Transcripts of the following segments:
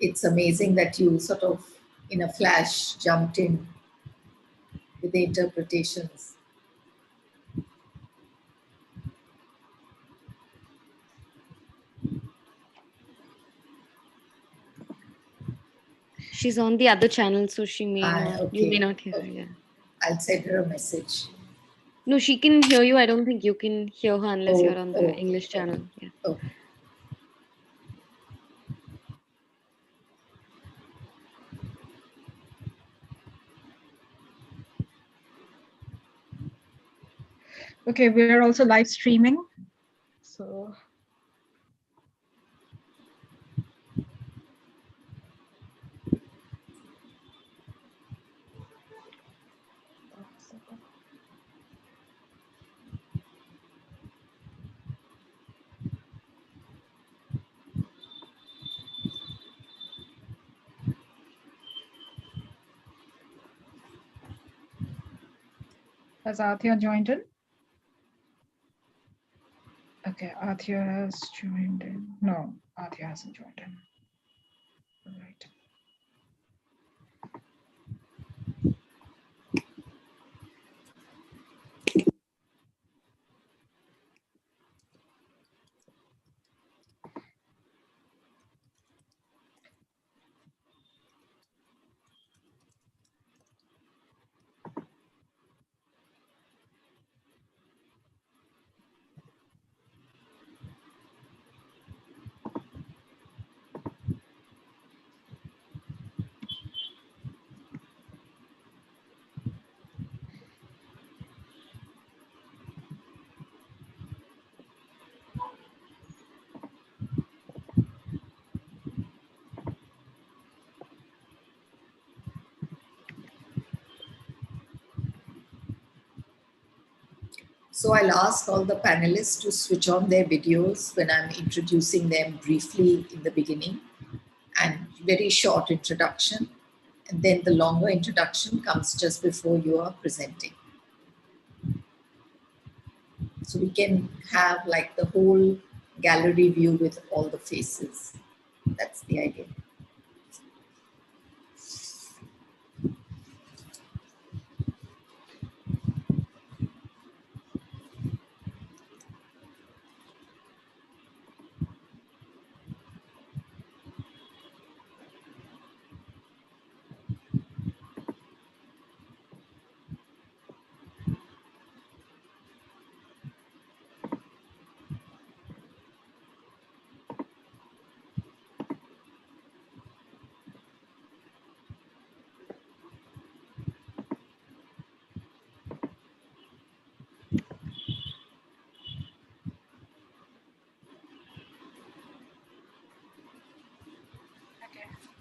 It's amazing that you sort of, in a flash, jumped in with the interpretations. She's on the other channel, so she may not. Okay. You may not hear her. Okay. Yeah. I'll send her a message. No, she can hear you. I don't think you can hear her unless you're on the Okay. English channel. Yeah. Okay. Okay, we're also live streaming. So has Athia joined in? Okay, Athia has joined in. No, Athia hasn't joined in. All right. So I'll ask all the panelists to switch on their videos when I'm introducing them briefly in the beginning, and very short introduction. And then the longer introduction comes just before you are presenting. So we can have like the whole gallery view with all the faces. That's the idea.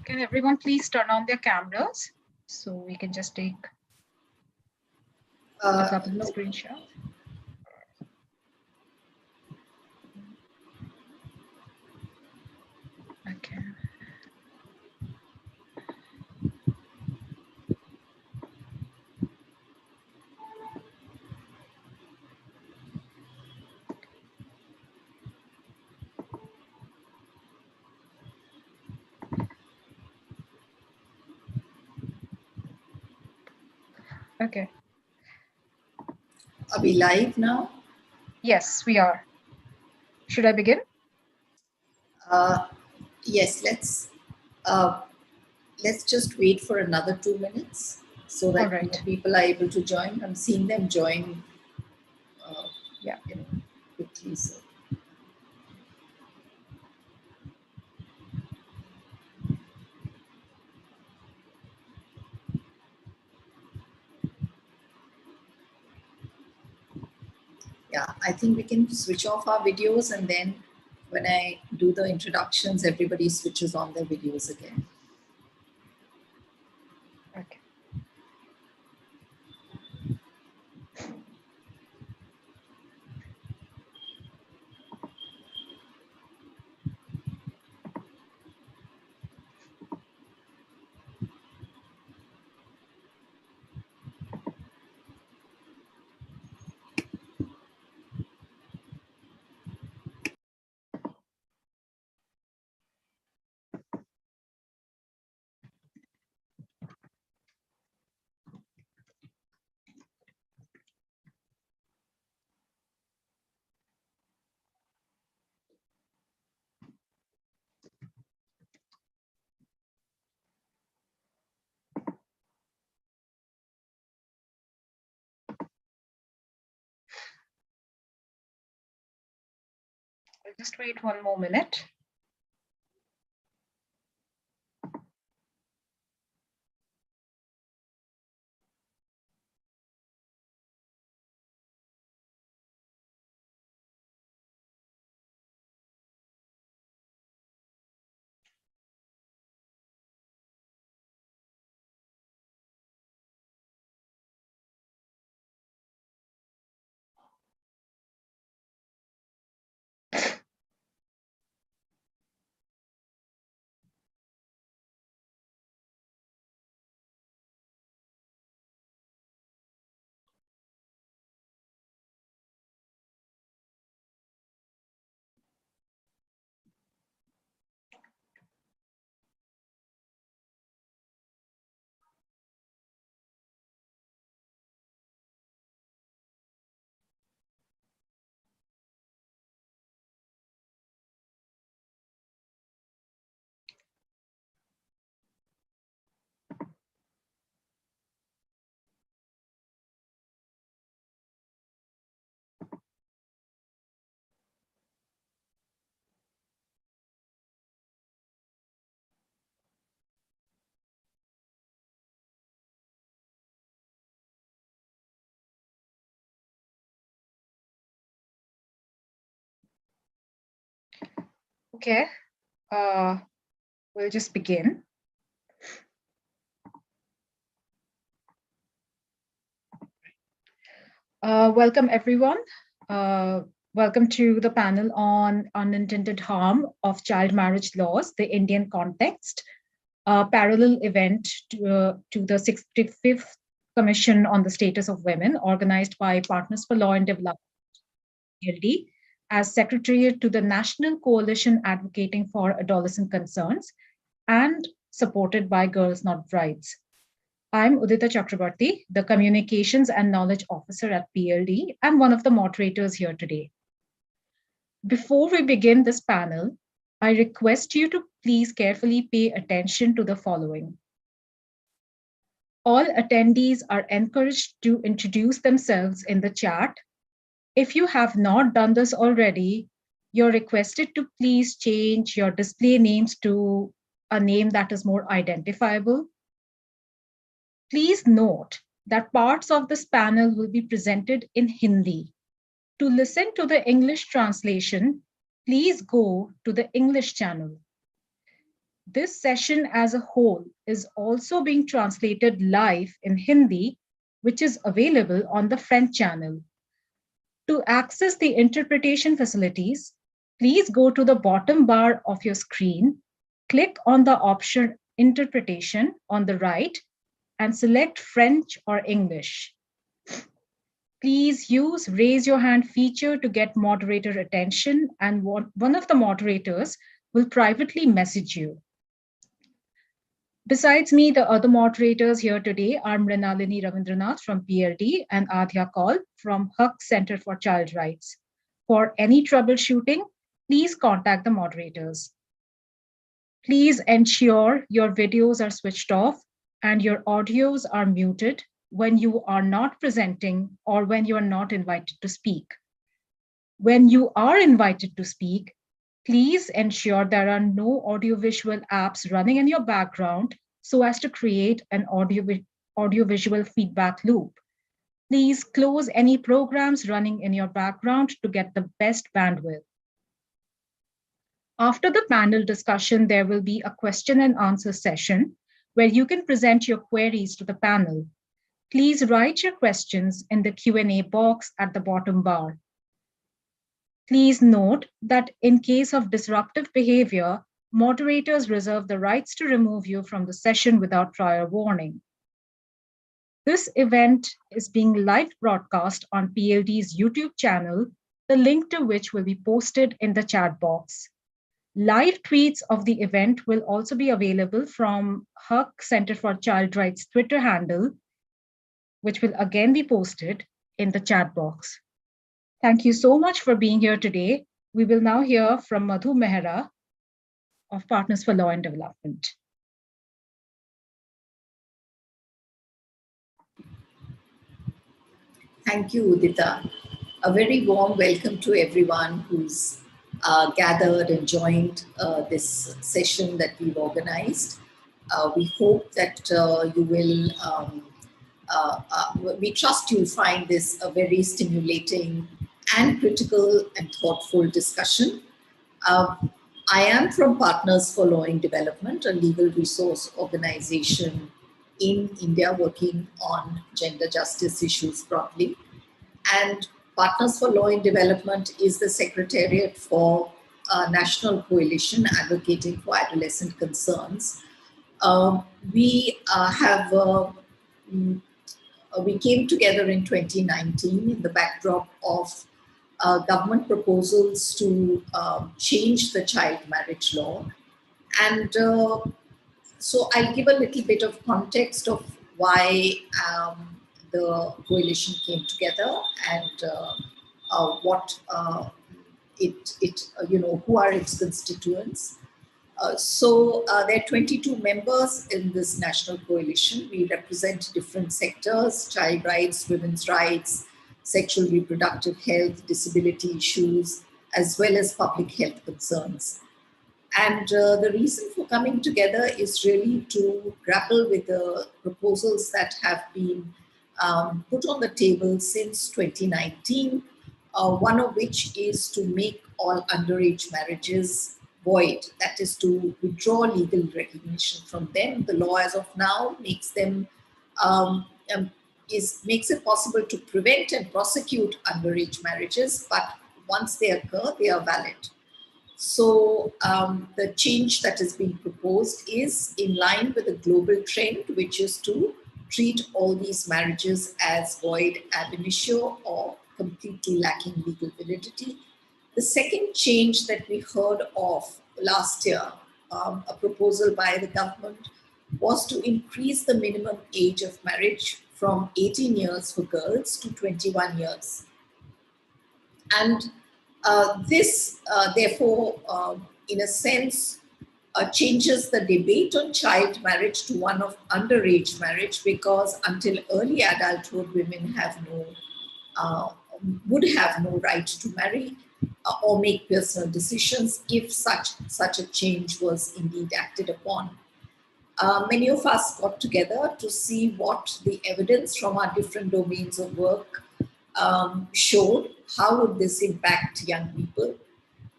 Can everyone please turn on their cameras so we can just take a couple of screenshots? Okay. Okay. Are we live now? Yes, we are. Should I begin? Yes, let's just wait for another 2 minutes so that Right. more people are able to join. I'm seeing them join Yeah. Quickly. So. Yeah, I think we can switch off our videos, and then when I do the introductions, everybody switches on their videos again. Okay. I'll just wait 1 more minute. Okay, we'll just begin. Welcome, everyone. Welcome to the panel on unintended harm of child marriage laws, the Indian context, a parallel event to the 65th Commission on the Status of Women, organized by Partners for Law and Development, PLD, as Secretariat to the National Coalition Advocating for Adolescent Concerns, and supported by Girls Not Brides. I'm Udita Chakrabarti, the Communications and Knowledge Officer at PLD, and one of the moderators here today. Before we begin this panel, I request you to please carefully pay attention to the following. All attendees are encouraged to introduce themselves in the chat. If you have not done this already, you're requested to please change your display names to a name that is more identifiable. Please note that parts of this panel will be presented in Hindi. To listen to the English translation, please go to the English channel. This session as a whole is also being translated live in Hindi, which is available on the French channel. To access the interpretation facilities, please go to the bottom bar of your screen, click on the option Interpretation on the right, and select French or English. Please use raise your hand feature to get moderator attention, and one of the moderators will privately message you. Besides me, the other moderators here today are Mrinalini Ravindranath from PLD and Adhya Kaul from HUC Center for Child Rights. For any troubleshooting, please contact the moderators. Please ensure your videos are switched off and your audios are muted when you are not presenting or when you are not invited to speak. When you are invited to speak, please ensure there are no audiovisual apps running in your background so as to create an audiovisual feedback loop. Please close any programs running in your background to get the best bandwidth. After the panel discussion, there will be a question and answer session where you can present your queries to the panel. Please write your questions in the Q&A box at the bottom bar. Please note that in case of disruptive behavior, moderators reserve the rights to remove you from the session without prior warning. This event is being live broadcast on PLD's YouTube channel, the link to which will be posted in the chat box. Live tweets of the event will also be available from HUC Center for Child Rights Twitter handle, which will again be posted in the chat box. Thank you so much for being here today. We will now hear from Madhu Mehra of Partners for Law and Development. Thank you, Udita. A very warm welcome to everyone who's gathered and joined this session that we've organized. We hope that you will, we trust you'll find this a very stimulating and critical and thoughtful discussion. I am from Partners for Law in Development, a legal resource organization in India working on gender justice issues broadly. And Partners for Law in Development is the secretariat for a national coalition advocating for adolescent concerns. We came together in 2019 in the backdrop of government proposals to change the child marriage law. And so I'll give a little bit of context of why the coalition came together and what who are its constituents. There are 22 members in this national coalition. We represent different sectors: child rights, women's rights, sexual reproductive health, disability issues, as well as public health concerns. And the reason for coming together is really to grapple with the proposals that have been put on the table since 2019, one of which is to make all underage marriages void, that is to withdraw legal recognition from them. The law as of now makes them makes it possible to prevent and prosecute underage marriages, but once they occur, they are valid. So the change that is being proposed is in line with a global trend, which is to treat all these marriages as void ab initio or completely lacking legal validity. The second change that we heard of last year, a proposal by the government, was to increase the minimum age of marriage from 18 years for girls to 21 years. And this, therefore, in a sense, changes the debate on child marriage to one of underage marriage, because until early adulthood, women would have no right to marry or make personal decisions if such a change was indeed acted upon. Many of us got together to see what the evidence from our different domains of work showed. How would this impact young people?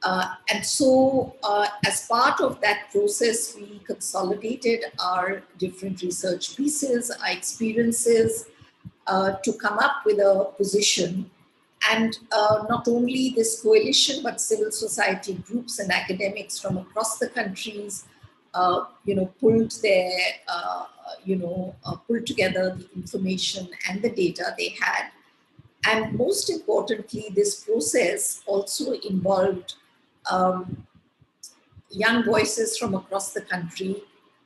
And so as part of that process, we consolidated our different research pieces, our experiences, to come up with a position. And not only this coalition, but civil society groups and academics from across the countries, pulled together the information and the data they had. And most importantly, this process also involved young voices from across the country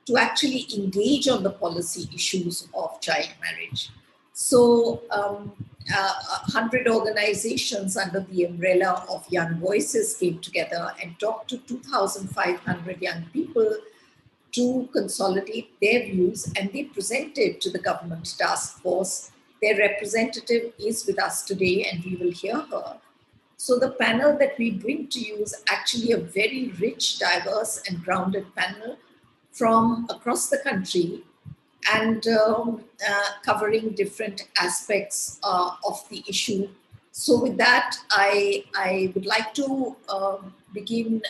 to actually engage on the policy issues of child marriage. So 100 organizations under the umbrella of Young Voices came together and talked to 2,500 young people to consolidate their views, and they presented to the government task force. Their representative is with us today, and we will hear her. So the panel that we bring to you is actually a very rich, diverse, and grounded panel from across the country, and covering different aspects of the issue. So with that, I would like to begin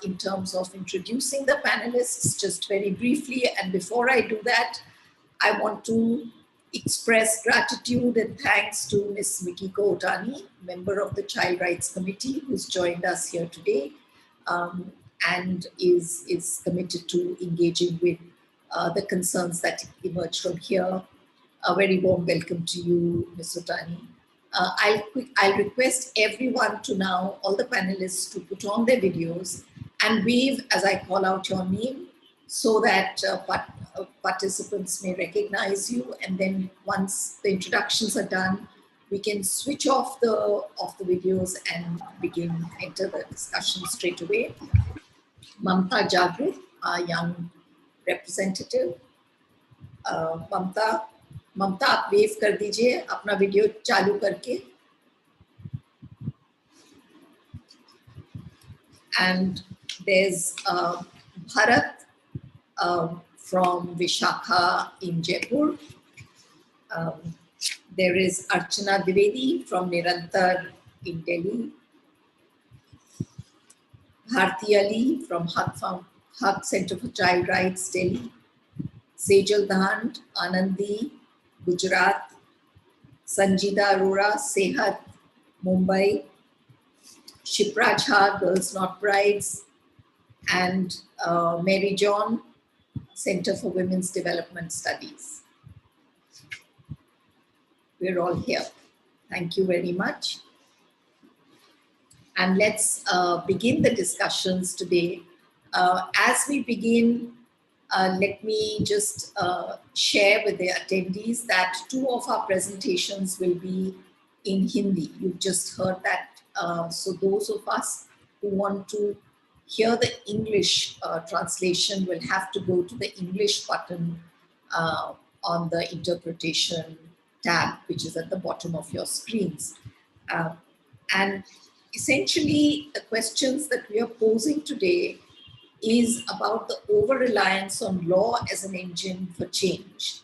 in terms of introducing the panelists just very briefly. And before I do that, I want to express gratitude and thanks to Ms. Mikiko Otani, member of the Child Rights Committee, who's joined us here today and is committed to engaging with the concerns that emerge from here. A very warm welcome to you, Ms. Otani. I'll request everyone to now, all the panelists, to put on their videos and wave as I call out your name so that participants may recognize you. And then once the introductions are done, we can switch off the videos and enter the discussion straight away. Mamta Jagrit, our young representative. ममता आप wave कर दीजिए अपना video चालू करके. And there's Bharat from Vishakha in Jaipur. There is Archana Dwivedi from Nirantar in Delhi. Bharti Ali from Haq Center for Child Rights, Delhi. Sejal Dhand, Anandi, Gujarat. Sanjida Arora, Sehat, Mumbai. Shipra Jha, Girls Not Brides. And Mary John, Center for Women's Development Studies. We're all here. Thank you very much. And let's begin the discussions today. As we begin, let me just share with the attendees that 2 of our presentations will be in Hindi. You've just heard that. So those of us who want to hear the English translation will have to go to the English button on the interpretation tab, which is at the bottom of your screens. And essentially, the questions that we are posing today is about the over-reliance on law as an engine for change.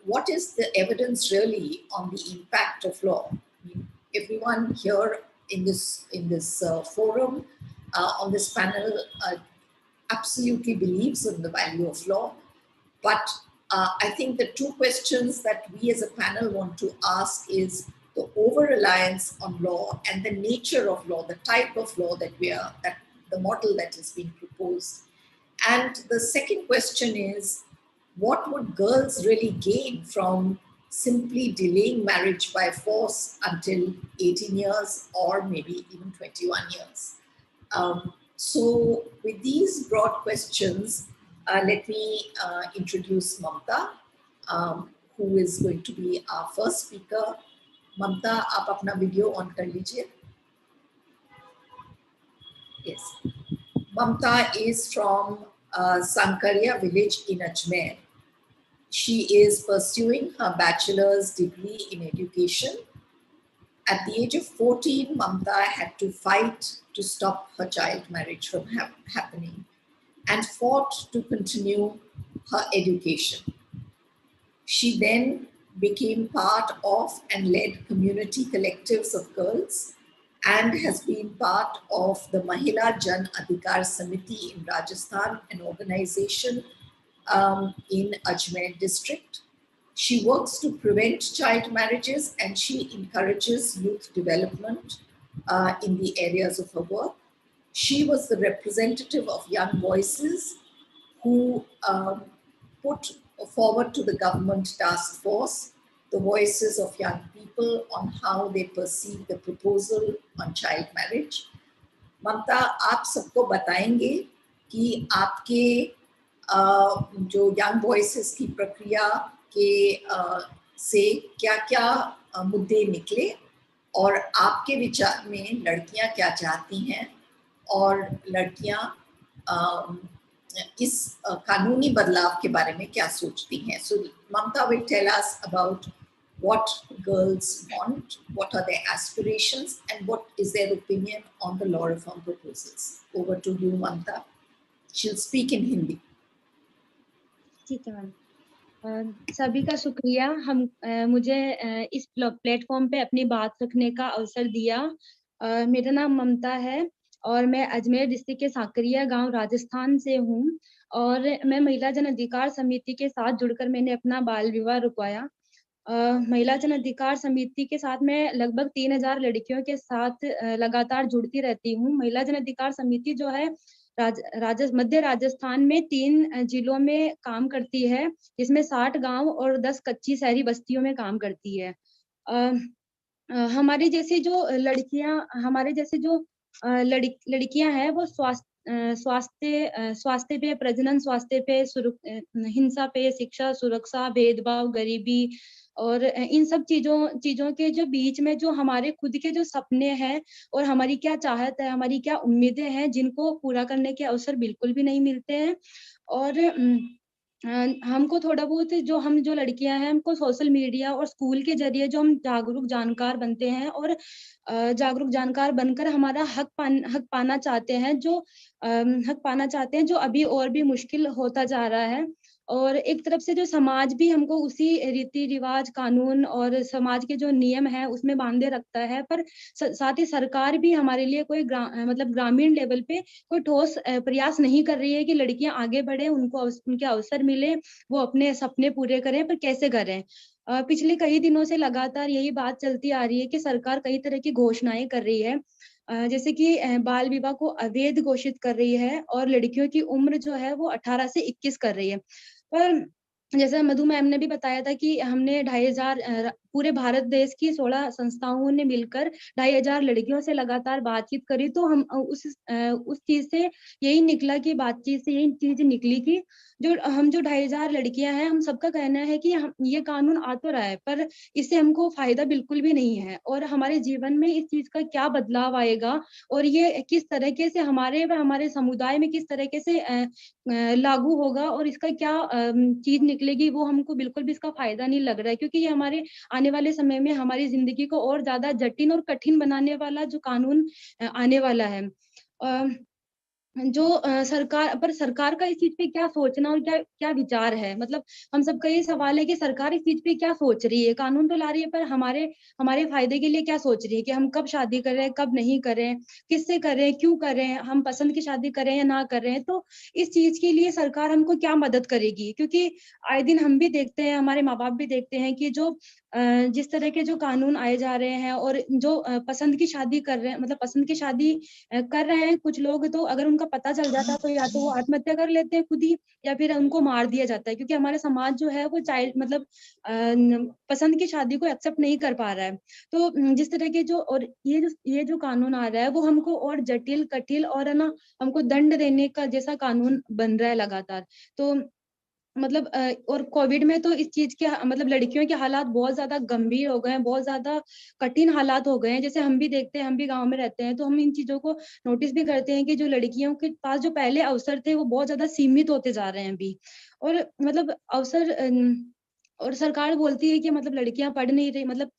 What is the evidence really on the impact of law? I mean, everyone here in this forum, on this panel, absolutely believes in the value of law. But I think the 2 questions that we as a panel want to ask is the over-reliance on law and the nature of law, the type of law that the model that is being proposed. And the second question is, what would girls really gain from simply delaying marriage by force until 18 years or maybe even 21 years? So with these broad questions, let me introduce Mamta, who is going to be our first speaker. Mamta, आप अपना video on कर लीजिए. Yes. Mamta is from Sankaria village in Ajmer. She is pursuing her bachelor's degree in education. At the age of 14, Mamta had to fight to stop her child marriage from happening and fought to continue her education. She then became part of and led community collectives of girls and has been part of the Mahila Jan Adhikar Samiti in Rajasthan, an organization in Ajmer district. She works to prevent child marriages and she encourages youth development in the areas of her work. She was the representative of Young Voices who put forward to the government task force the voices of young people on how they perceive the proposal on child marriage. ममता, आप सबको बताएंगे कि आपके जो young voices की प्रक्रिया के से क्या-क्या मुद्दे निकले और आपके विचार में लड़कियां क्या चाहती हैं और लड़कियां इस कानूनी बदलाव के बारे में क्या सोचती हैं. So Mamta will tell us about what girls want, what are their aspirations, and what is their opinion on the law reform proposals. Over to you, Mamta. She'll speak in Hindi. ठीक है ma'am. सभी का शुक्रिया मुझे इस platform पे अपनी बात रखने का अवसर दिया. मेरा नाम ममता है और मैं अजमेर डिस्ट्रिक्ट के साकरिया गांव राजस्थान से हूँ और मैं महिला जन अधिकार समिति के साथ जुड़कर मैंने अपना बाल विवाह रुकवाया. महिला जन अधिकार समिति के साथ मैं लगभग 3000 लड़कियों के साथ लगातार जुड़ती रहती हूँ. महिला जन अधिकार समिति जो है मध्य राजस्थान में 3 जिलों में काम करती है, जिसमें 60 गांव और 10 कच्ची शहरी बस्तियों में काम करती है. हमारे जैसे जो लड़कियां हैं वो स्वास्थ्य पे, प्रजनन स्वास्थ्य पे, हिंसा पे, शिक्षा, सुरक्षा, भेदभाव, गरीबी और इन सब चीजों के जो बीच में जो हमारे खुद के जो सपने हैं और हमारी क्या चाहत है, हमारी क्या उम्मीदें हैं, जिनको पूरा करने के अवसर बिल्कुल भी नहीं मिलते हैं. और हमको थोड़ा बहुत जो लड़कियां हैं, हमको सोशल मीडिया और स्कूल के जरिए जो हम जागरूक जानकार बनते हैं और जागरूक जानकार बनकर हमारा हक पाना चाहते हैं, हक पाना चाहते हैं, जो अभी और भी मुश्किल होता जा रहा है। और एक तरफ से जो समाज भी हमको उसी रीति रिवाज, कानून और समाज के जो नियम है उसमें बांधे रखता है, पर साथ ही सरकार भी हमारे लिए कोई मतलब ग्रामीण लेवल पे कोई ठोस प्रयास नहीं कर रही है कि लड़कियां आगे बढ़े, उनको उनके अवसर मिले, वो अपने सपने पूरे करें, पर कैसे करें। पिछले कई दिनों से लगातार यही बात चलती आ रही है कि सरकार कई तरह की घोषणाएं कर रही है, जैसे कि बाल विवाह को अवैध घोषित कर रही है और लड़कियों की उम्र जो है वो 18 से 21 कर रही है। पर जैसे मधु मैम ने भी बताया था कि हमने 2500 पूरे भारत देश की 16 संस्थाओं ने मिलकर 2500 लड़कियों से लगातार बातचीत करी, तो हम उस चीज से यही निकला कि बातचीत से यही चीज निकली कि जो 2500 लड़कियां हैं, हम सबका कहना है कि ये कानून आ तो रहा है, पर इससे हमको फायदा बिल्कुल भी नहीं है, और हमारे जीवन में इस चीज का क्या बदलाव आएगा और ये किस तरीके से हमारे व हमारे समुदाय में किस तरीके से लागू होगा और इसका क्या चीज निकलेगी, वो हमको बिल्कुल भी इसका फायदा नहीं लग रहा है, क्योंकि ये हमारे आने वाले समय में हमारी जिंदगी को और ज्यादा जटिल और कठिन बनाने वाला जो कानून आने वाला है। जो सरकार का इस चीज पे क्या सोचना और क्या क्या विचार है, मतलब हम सबका ये सवाल है कि सरकार इस चीज पे क्या सोच रही है, कानून तो ला रही है पर हमारे हमारे फायदे के लिए क्या सोच रही है कि हम कब शादी करें, कब नहीं करें, किससे करें, क्यों करें, हम पसंद की शादी करें या ना करें। तो इस चीज के लिए सरकार हमको क्या मदद करेगी, क्योंकि आए दिन हम भी देखते हैं, हमारे माँ बाप भी देखते हैं कि जो जिस तरह के जो कानून आए जा रहे हैं और जो पसंद की शादी कर रहे हैं, मतलब पसंद की शादी कर रहे हैं कुछ लोग, तो अगर उनका पता चल जाता है तो या तो वो आत्महत्या कर लेते हैं खुद ही, या फिर उनको मार दिया जाता है, क्योंकि हमारा समाज जो है वो चाइल्ड मतलब पसंद की शादी को एक्सेप्ट नहीं कर पा रहा है। तो जिस तरह के जो और ये जो कानून आ रहा है वो हमको और जटिल कठिन और है ना, हमको दंड देने का जैसा कानून बन रहा है लगातार। तो मतलब और कोविड में तो इस चीज के मतलब लड़कियों के हालात बहुत ज्यादा गंभीर हो गए हैं, बहुत ज्यादा कठिन हालात हो गए हैं। जैसे हम भी देखते हैं, हम भी गांव में रहते हैं, तो हम इन चीजों को नोटिस भी करते हैं कि जो लड़कियों के पास जो पहले अवसर थे वो बहुत ज्यादा सीमित होते जा रहे हैं अभी। और मतलब अवसर और सरकार बोलती है कि मतलब लड़कियां पढ़ नहीं रही, मतलब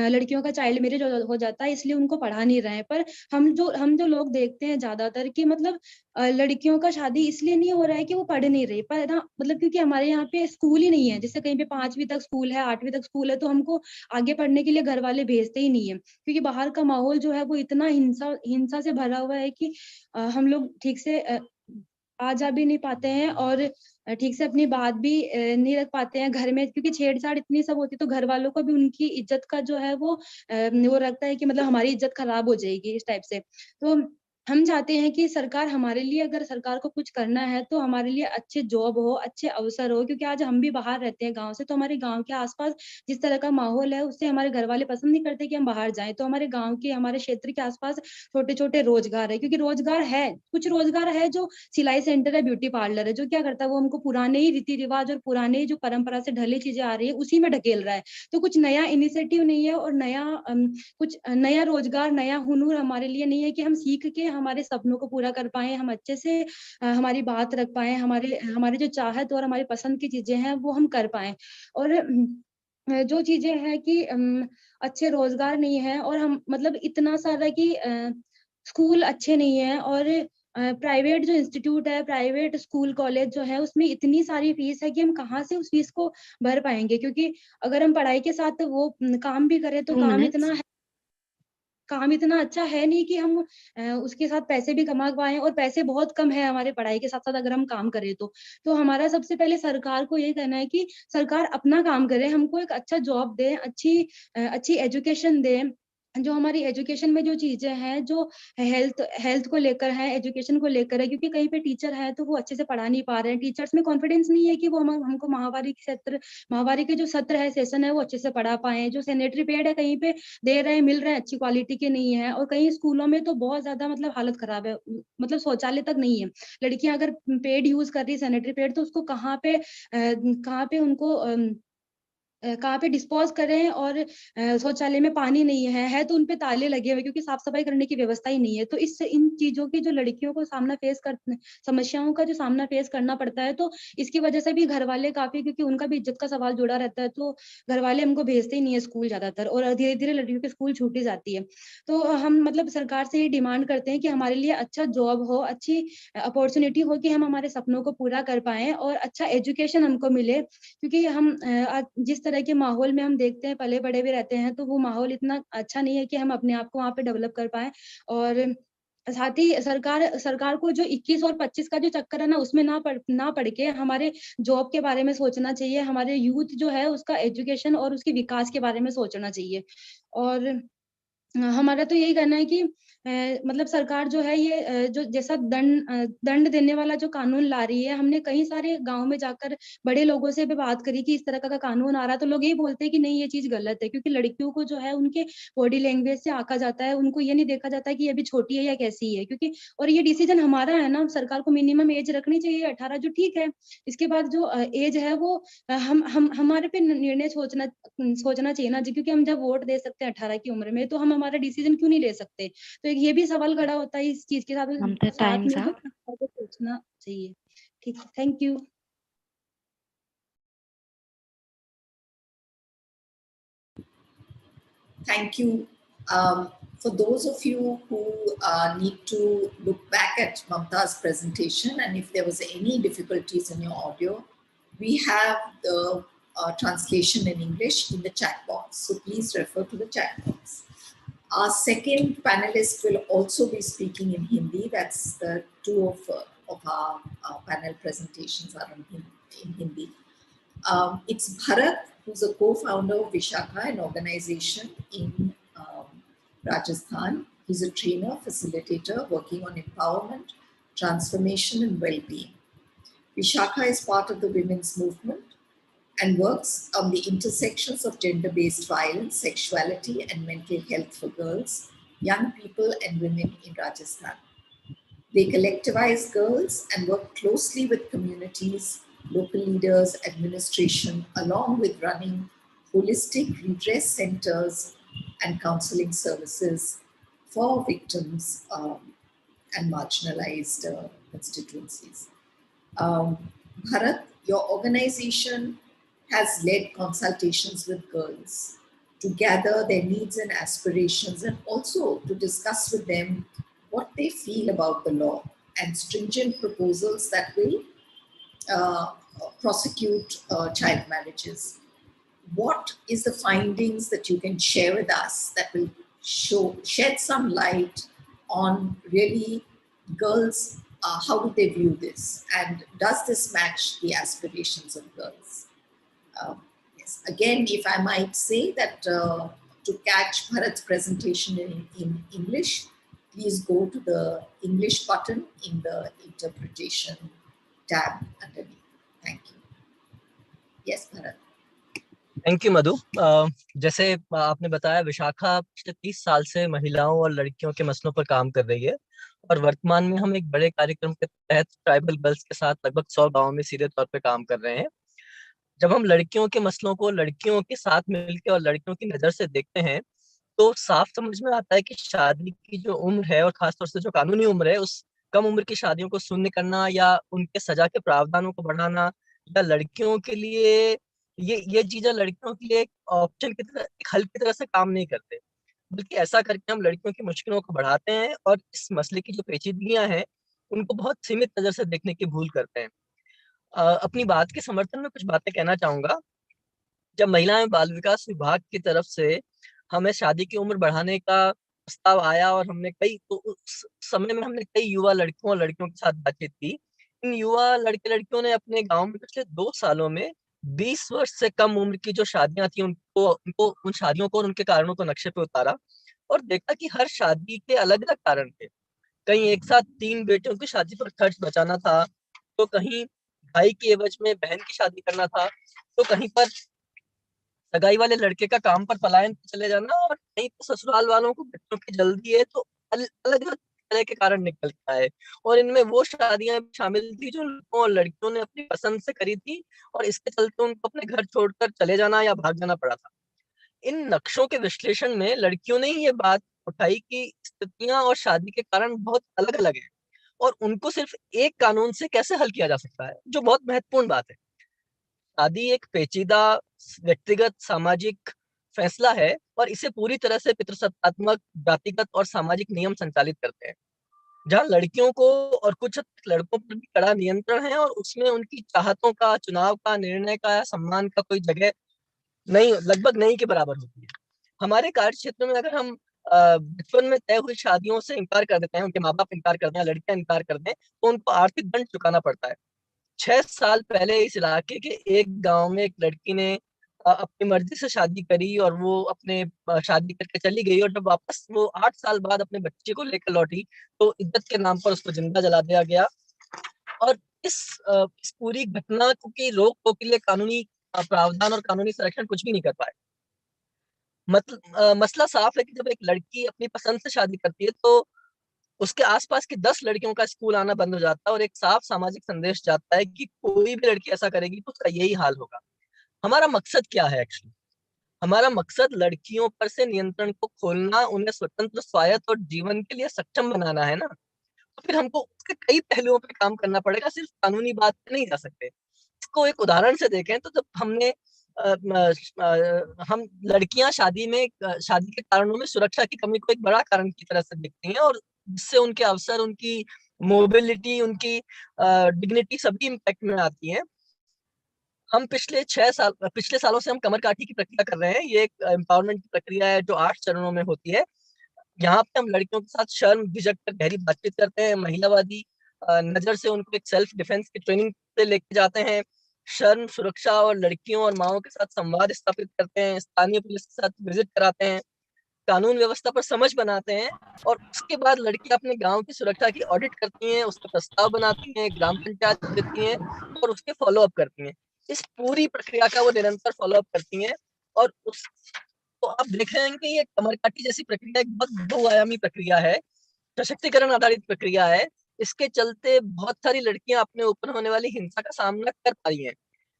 लड़कियों का चाइल्ड मैरिज हो जाता है इसलिए उनको पढ़ा नहीं रहे हैं। पर हम जो लोग देखते हैं ज्यादातर कि मतलब लड़कियों का शादी इसलिए नहीं हो रहा है कि वो पढ़ नहीं रही, पर ना मतलब क्योंकि हमारे यहाँ पे स्कूल ही नहीं है, जैसे कहीं पे 5वीं तक स्कूल है, 8वीं तक स्कूल है, तो हमको आगे पढ़ने के लिए घर वाले भेजते ही नहीं है, क्योंकि बाहर का माहौल जो है वो इतना हिंसा से भरा हुआ है कि हम लोग ठीक से आ जा भी नहीं पाते हैं और ठीक से अपनी बात भी नहीं रख पाते हैं घर में, क्योंकि छेड़छाड़ इतनी सब होती है, तो घर वालों को भी उनकी इज्जत का जो है वो रखता है कि मतलब हमारी इज्जत खराब हो जाएगी इस टाइप से। तो हम चाहते हैं कि सरकार हमारे लिए, अगर सरकार को कुछ करना है तो हमारे लिए अच्छे जॉब हो, अच्छे अवसर हो, क्योंकि आज हम भी बाहर रहते हैं गांव से, तो हमारे गांव के आसपास जिस तरह का माहौल है उससे हमारे घर वाले पसंद नहीं करते कि हम बाहर जाएं। तो हमारे गांव के, हमारे क्षेत्र के आसपास छोटे छोटे रोजगार है, क्योंकि रोजगार है, कुछ रोजगार है, जो सिलाई सेंटर है, ब्यूटी पार्लर है, जो क्या करता है वो हमको पुराने ही रीति रिवाज और पुराने ही जो परंपरा से ढली चीजें आ रही है उसी में ढकेल रहा है। तो कुछ नया इनिशिएटिव नहीं है और कुछ नया रोजगार, नया हुनर हमारे लिए नहीं है कि हम सीख के हमारे सपनों को पूरा कर पाए, हम अच्छे से हमारी बात रख पाए, हमारे हमारे जो चाहत और हमारी पसंद की चीजें हैं वो हम कर पाए। और जो चीजें हैं कि अच्छे रोजगार नहीं है और हम मतलब इतना सारा कि स्कूल अच्छे नहीं है, और प्राइवेट जो इंस्टीट्यूट है, प्राइवेट स्कूल कॉलेज जो है उसमें इतनी सारी फीस है कि हम कहाँ से उस फीस को भर पाएंगे, क्योंकि अगर हम पढ़ाई के साथ वो काम भी करें तो 2 minutes. काम इतना अच्छा है नहीं कि हम उसके साथ पैसे भी कमा पाए, और पैसे बहुत कम है हमारे पढ़ाई के साथ साथ अगर हम काम करें तो हमारा सबसे पहले सरकार को ये कहना है कि सरकार अपना काम करे, हमको एक अच्छा जॉब दे, अच्छी एजुकेशन दे। जो हमारी एजुकेशन में जो चीजें हैं, जो हेल्थ को लेकर है, एजुकेशन को लेकर है, क्योंकि कहीं पे टीचर है तो वो अच्छे से पढ़ा नहीं पा रहे हैं, टीचर्स में कॉन्फिडेंस नहीं है कि वो हमको माहवारी के जो सत्र है, सेशन है, वो अच्छे से पढ़ा पाए। जो सैनिटरी पैड है कहीं पे दे रहे हैं, मिल रहे हैं, अच्छी क्वालिटी के नहीं है, और कई स्कूलों में तो बहुत ज्यादा मतलब हालत खराब है, मतलब शौचालय तक नहीं है। लड़कियां अगर पेड यूज कर रही है सैनिटरी पैड, तो उसको कहाँ पे उनको कहाँ पे डिस्पोज करें, और शौचालय में पानी नहीं है तो उनपे ताले लगे हुए, क्योंकि साफ सफाई करने की व्यवस्था ही नहीं है। तो इससे इन चीजों की जो लड़कियों को समस्याओं का जो सामना फेस करना पड़ता है, तो इसकी वजह से भी घर वाले काफी, क्योंकि उनका भी इज्जत का सवाल जुड़ा रहता है, तो घर वाले हमको भेजते ही नहीं है स्कूल ज्यादातर, और धीरे धीरे लड़कियों की स्कूल छूटी जाती है। तो हम मतलब सरकार से ये डिमांड करते हैं कि हमारे लिए अच्छा जॉब हो, अच्छी अपॉर्चुनिटी हो, कि हम हमारे सपनों को पूरा कर पाए और अच्छा एजुकेशन हमको मिले। क्योंकि हम आज जिस तरह के माहौल में हम देखते हैं, पले बड़े भी रहते हैं, तो वो माहौल इतना अच्छा नहीं है कि हम अपने आप को वहाँ पे डेवलप कर पाए। और साथ ही सरकार को जो 21 और 25 का जो चक्कर है ना, उसमें ना पड़ के हमारे जॉब के बारे में सोचना चाहिए, हमारे यूथ जो है उसका एजुकेशन और उसके विकास के बारे में सोचना चाहिए। और हमारा तो यही कहना है कि मतलब सरकार जो है ये जो जैसा दंड देने वाला जो कानून ला रही है, हमने कई सारे गांव में जाकर बड़े लोगों से भी बात करी कि इस तरह का कानून आ रहा है, तो लोग यही बोलते हैं कि नहीं, ये चीज गलत है, क्योंकि लड़कियों को जो है उनके बॉडी लैंग्वेज से आंका जाता है, उनको ये नहीं देखा जाता है कि ये अभी छोटी है या कैसी है। क्योंकि और ये डिसीजन हमारा है ना, सरकार को मिनिमम एज रखनी चाहिए 18, जो ठीक है। इसके बाद जो एज है वो हम हमारे पे निर्णय सोचना चाहिए ना जी, क्योंकि हम जब वोट दे सकते हैं 18 की उम्र में, तो हम हमारा डिसीजन क्यों नहीं ले सकते। तो ये भी सवाल खड़ा होता है इस चीज के साथ Mamta, साथ time's में, तो up. सरकार को सोचना चाहिए। ठीक है, thank you. Thank you. For those of you who need to look back at Mamta's presentation, and if there was any difficulties in your audio, we have the translation in English in the chat box. So please refer to the chat box. Our second panelist will also be speaking in Hindi. That's the two of our panel presentations are in Hindi. It's Bharat, who's a co-founder of Vishakha, an organization in Rajasthan. He's a trainer, facilitator, working on empowerment, transformation, and well-being. Vishakha is part of the women's movement and works on the intersections of gender-based violence, sexuality, and mental health for girls, young people, and women in Rajasthan. They collectivize girls and work closely with communities, local leaders, administration, along with running holistic redress centers and counseling services for victims and marginalized constituencies. Bharat, your organization has led consultations with girls to gather their needs and aspirations, and also to discuss with them what they feel about the law and stringent proposals that will uh, prosecute child marriages. What is the findings that you can share with us that will shed some light on really girls, how do they view this, and does this match the aspirations of girls? Yes. Again, if I might say that to catch Bharat's presentation in English, please go to the English button in the interpretation tab underneath. Thank you. Yes, Bharat. Thank you Madhu. जैसे आपने बताया, विशाखा पिछले 30 साल से महिलाओं और लड़कियों के मसलों पर काम कर रही है, और वर्तमान में हम एक बड़े कार्यक्रम के तहत ट्राइबल गर्ल्स के साथ लगभग 100 गांवों में सीधे तौर पर काम कर रहे हैं। जब हम लड़कियों के मसलों को लड़कियों के साथ मिलकर और लड़कियों की नजर से देखते हैं, तो साफ समझ में आता है कि शादी की जो उम्र है, और खासतौर से जो कानूनी उम्र है, उस कम उम्र की शादियों को शून्य करना या उनके सजा के प्रावधानों को बढ़ाना, या लड़कियों के लिए ये चीजें लड़कियों के लिए एक ऑप्शन की तरह, एक हल की तरह से काम नहीं करते, बल्कि ऐसा करके हम लड़कियों की मुश्किलों को बढ़ाते हैं और इस मसले की जो पेचीदगियां हैं उनको बहुत सीमित नजर से देखने की भूल करते हैं। अपनी बात के समर्थन में कुछ बातें कहना चाहूंगा। जब महिला एवं बाल विकास विभाग की तरफ से हमें शादी की उम्र बढ़ाने का प्रस्ताव आया, और हमने तो उस समय में हमने कई युवा लड़कों और लड़कियों के साथ बातचीत की। इन युवा लड़के लड़कियों ने अपने गांव में पिछले 2 सालों में 20 वर्ष से कम उम्र की जो शादियां थी उनको उन शादियों को और उनके कारणों को नक्शे पे उतारा, और देखा कि हर शादी के अलग अलग कारण थे। कहीं एक साथ 3 बेटियों की शादी पर खर्च बचाना था, तो कहीं भाई की एवज में बहन की शादी करना था, तो कहीं पर सगाई वाले लड़के का काम पर पलायन पे चले जाना, और कहीं तो ससुराल वालों को बच्चों की जल्दी है, तो अलग अलग तरह के कारण निकल के आए, और इनमें वो शादियां शामिल थी जो लड़कों और लड़कियों ने अपनी पसंद से करी थी, और इसके चलते उनको अपने घर छोड़कर चले जाना या भाग जाना पड़ा था। इन नक्शों के विश्लेषण में लड़कियों ने ही ये बात उठाई कि स्थितियां और शादी के कारण बहुत अलग अलग हैं, और उनको सिर्फ एक कानून से कैसे हल किया जा सकता है, जो बहुत महत्वपूर्ण बात है। शादी एक पेचीदा व्यक्तिगत सामाजिक फैसला है, और इसे पूरी तरह से पितृसत्तात्मक, जातिगत और सामाजिक नियम संचालित करते हैं, जहाँ लड़कियों को और कुछ हद तक लड़कों पर भी कड़ा नियंत्रण है, और उसमें उनकी चाहतों का, चुनाव का, निर्णय का या सम्मान का कोई जगह नहीं, लगभग नहीं के बराबर होती है। हमारे कार्य क्षेत्र में अगर हम बचपन में तय हुई शादियों से इनकार कर देते हैं, उनके माँ बाप इनकार कर दें, लड़कियां इनकार कर दें, तो उनको आर्थिक दंड चुकाना पड़ता है। 6 साल पहले इस इलाके के एक गांव में एक लड़की ने अपनी मर्जी से शादी करी, और वो अपने शादी करके चली गई, और जब वापस वो 8 साल बाद अपने बच्चे को लेकर लौटी, तो इज्जत के नाम पर उसको जिंदा जला दिया गया। और इस पूरी घटना की रोक टोक के लिए कानूनी प्रावधान और कानूनी संरक्षण कुछ भी नहीं कर पाए। मसला साफ है कि जब एक लड़की अपनी पसंद से शादी करती है, तो उसके आसपास की 10 लड़कियों का स्कूल आना बंद हो जाता है, और एक साफ सामाजिक संदेश जाता है कि कोई भी लड़की ऐसा करेगी तो उसका यही हाल होगा। हमारा मकसद क्या है एक्चुअली? हमारा मकसद लड़कियों पर से नियंत्रण को खोलना, उन्हें स्वतंत्र, स्वायत्त और जीवन के लिए सक्षम बनाना है ना। तो फिर हमको उसके कई पहलुओं पे काम करना पड़ेगा, सिर्फ कानूनी बात पे नहीं जा सकते। इसको एक उदाहरण से देखें तो जब हम लड़कियां शादी के कारणों में सुरक्षा की कमी को एक बड़ा कारण की तरह से देखती हैं, और जिससे उनके अवसर, उनकी मोबिलिटी, उनकी डिग्निटी सभी इम्पैक्ट में आती हैं। हम पिछले सालों से हम कमर काठी की प्रक्रिया कर रहे हैं। ये एक एम्पावरमेंट की प्रक्रिया है जो 8 चरणों में होती है। यहाँ पे हम लड़कियों के साथ शर्म झिझक कर गहरी बातचीत करते हैं, महिलावादी नजर से उनको एक सेल्फ डिफेंस की ट्रेनिंग से लेके जाते हैं, शर्म, सुरक्षा और लड़कियों और माओं के साथ संवाद स्थापित करते हैं, स्थानीय पुलिस के साथ विजिट कराते हैं, कानून व्यवस्था पर समझ बनाते हैं, और उसके बाद लड़कियां अपने गांव की सुरक्षा की ऑडिट करती हैं, उसका प्रस्ताव बनाती हैं, ग्राम पंचायत को देती हैं, और उसके फॉलो अप करती हैं। इस पूरी प्रक्रिया का वो निरंतर फॉलो अप करती हैं, और उस तो आप देख रहे हैं कि ये कमरकाठी जैसी प्रक्रिया एक बहुत बहुआयामी प्रक्रिया है, सशक्तिकरण आधारित प्रक्रिया है। इसके चलते बहुत सारी लड़कियां अपने ऊपर होने वाली हिंसा का सामना कर पा रही हैं,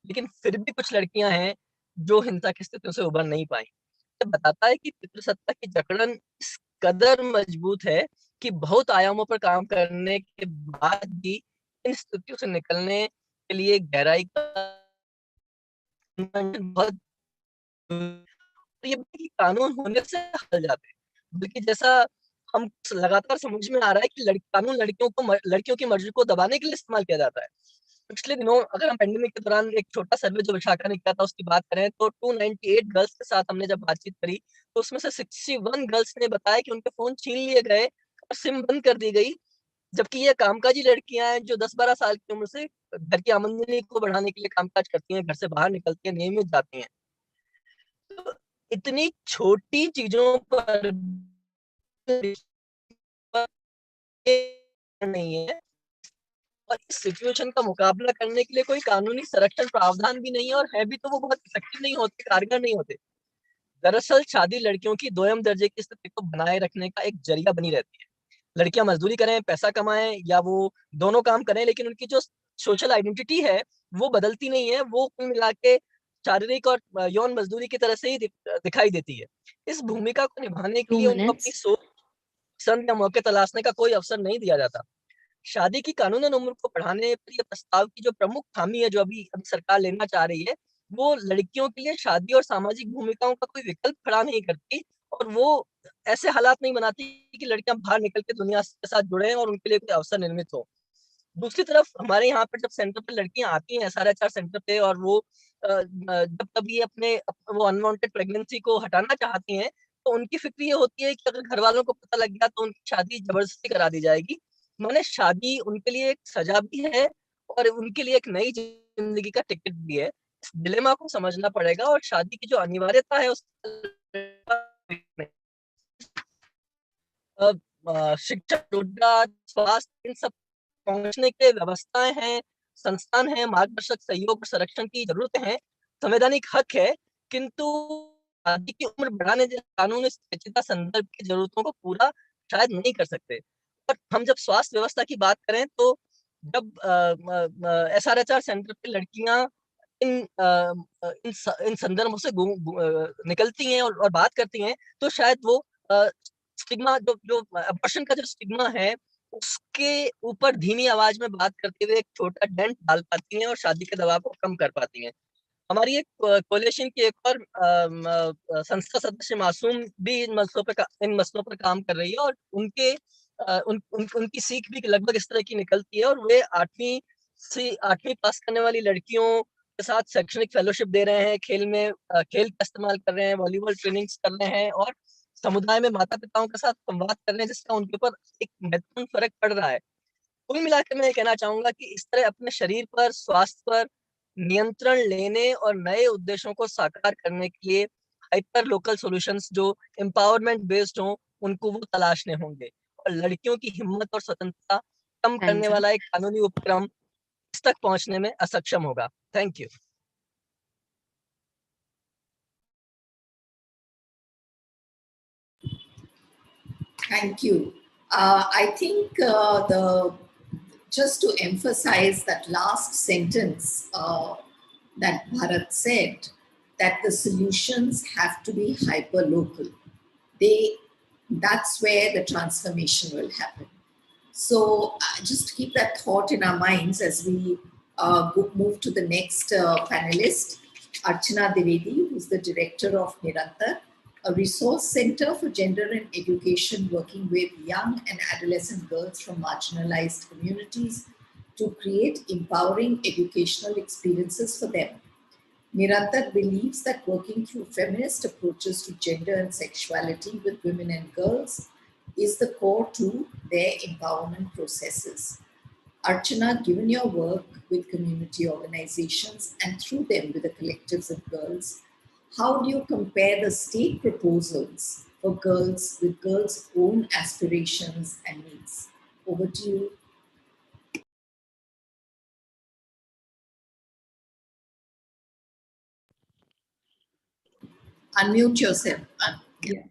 लेकिन फिर भी कुछ लड़कियां हैं जो हिंसा की स्थितियों से उबर नहीं पाई। ये बताता है कि पितृसत्ता की जकड़न इस कदर मजबूत है कि बहुत आयामों पर काम करने के बाद भी इन स्थितियों से निकलने के लिए गहराई का बहुत, तो ये कि कानून होने से हल जाते हैं, बल्कि जैसा हम लगातार समझ में आ रहा है कि कानून लड़कियों की मर्जी को दबाने के लिए इस्तेमाल किया जाता है। पिछले दिनों अगर हम पेंडेमिक के दौरान एक छोटा सर्वे जो विशाखा ने किया था उसकी बात करें, तो 298 गर्ल्स के साथ हमने जब बातचीत करी, तो उसमें से 61 गर्ल्स ने बताया कि उनके फोन छीन लिए गए और सिम बंद कर दी गई, जबकि ये कामकाजी लड़कियां हैं जो 10-12 साल की उम्र से घर की आमदनी को बढ़ाने के लिए कामकाज करती हैं, घर से बाहर निकलती हैं, नियमित जाती हैं। तो इतनी छोटी चीजों पर नहीं है, और इस सिचुएशन का मुकाबला करने के लिए कोई कानूनी संरक्षण प्रावधान भी नहीं है, और है भी तो वो बहुत इफेक्टिव नहीं होते, कारगर नहीं होते। दरअसल शादी लड़कियों की दोयम दर्जे की स्थिति को बनाए रखने का एक जरिया बनी रहती है। लड़कियां मजदूरी करें, पैसा कमाएं, या वो दोनों काम करें, लेकिन उनकी जो सोशल आइडेंटिटी है वो बदलती नहीं है। वो कुल मिला के शारीरिक और यौन मजदूरी की तरह से ही दिखाई देती है। इस भूमिका को निभाने के 2 लिए उनको अपनी minutes. सोच, पसंद या मौके तलाशने का कोई अवसर नहीं दिया जाता। शादी की कानूनन उम्र को बढ़ाने पर ये प्रस्ताव की जो प्रमुख खामी है, जो अभी सरकार लेना चाह रही है, वो लड़कियों के लिए शादी और सामाजिक भूमिकाओं का कोई विकल्प खड़ा नहीं करती, और वो ऐसे हालात नहीं बनाती कि लड़कियां बाहर निकल के दुनिया के साथ जुड़े और उनके लिए कोई अवसर निर्मित हो। दूसरी तरफ हमारे यहाँ पर जब सेंटर पे लड़कियां आती हैं, SRHR सेंटर पे, और वो जब कभी वो अनवांटेड प्रेगनेंसी को हटाना चाहती हैं, तो उनकी फिक्र ये होती है कि अगर घर वालों को पता लग गया तो उनकी शादी जबरदस्ती करा दी जाएगी। माने शादी उनके लिए एक सजा भी है, और उनके लिए एक नई जिंदगी का टिकट भी है। इस डिलेमा को समझना पड़ेगा, और शादी की जो अनिवार्यता है उस शिक्षा, रोजगार, स्वास्थ्य, इन सब पहुंचने के व्यवस्थाएं हैं, संस्थान हैं, मार्गदर्शक सहयोग और संरक्षण की जरूरतें हैं, संवैधानिक हक है, किंतु शादी की उम्र बढ़ाने जैसे कानून इस पेचीदा संदर्भ की जरूरतों को पूरा शायद नहीं कर सकते। और हम जब स्वास्थ्य व्यवस्था की बात करें तो जब SRHR सेंटर पे लड़कियां इन संदर्भों से निकलती हैं और बात करती हैं, तो शायद वो स्टिग्मा जो अबॉर्शन का जो स्टिग्मा है उसके ऊपर धीमी आवाज में बात करते हुए एक छोटा डेंट डाल पाती हैं और शादी के दबाव को कम कर पाती हैं। हमारी एक कोलिशन की एक और संस्था सदस्य मासूम भी इन मसलों पर काम कर रही है और उनकी सीख भी लगभग इस तरह की निकलती है और वे 8वीं पास करने वाली लड़कियों के साथ शैक्षणिक फेलोशिप दे रहे हैं, खेल का इस्तेमाल कर रहे हैं, वॉलीबॉल ट्रेनिंग्स कर रहे हैं और समुदाय में माता पिताओं के साथ संवाद कर रहे हैं, जिसका उनके ऊपर एक महत्वपूर्ण फर्क पड़ रहा है। कुल मिलाकर मैं ये कहना चाहूंगा कि इस तरह अपने शरीर पर, स्वास्थ्य पर नियंत्रण लेने और नए उद्देश्यों को साकार करने के लिए हाइपर लोकल सॉल्यूशंस जो एम्पावरमेंट बेस्ड हों, उनको वो तलाशने होंगे और लड़कियों की हिम्मत और स्वतंत्रता कम करने वाला एक कानूनी उपक्रम इस तक पहुंचने में असक्षम होगा। Thank you. Thank you. I think just to emphasize that last sentence that Bharat said, that the solutions have to be hyper local. That's where the transformation will happen. So just keep that thought in our minds as we move to the next panelist, Archana Dwivedi, who's the director of Nirantar, a resource center for gender and education working with young and adolescent girls from marginalized communities to create empowering educational experiences for them. Nirantar believes that working through feminist approaches to gender and sexuality with women and girls is the core to their empowerment processes. Archana, given your work with community organizations and through them with the collectives of girls, how do you compare the state proposals for girls with girls' own aspirations and needs? Over to you. Unmute yourself. Yeah.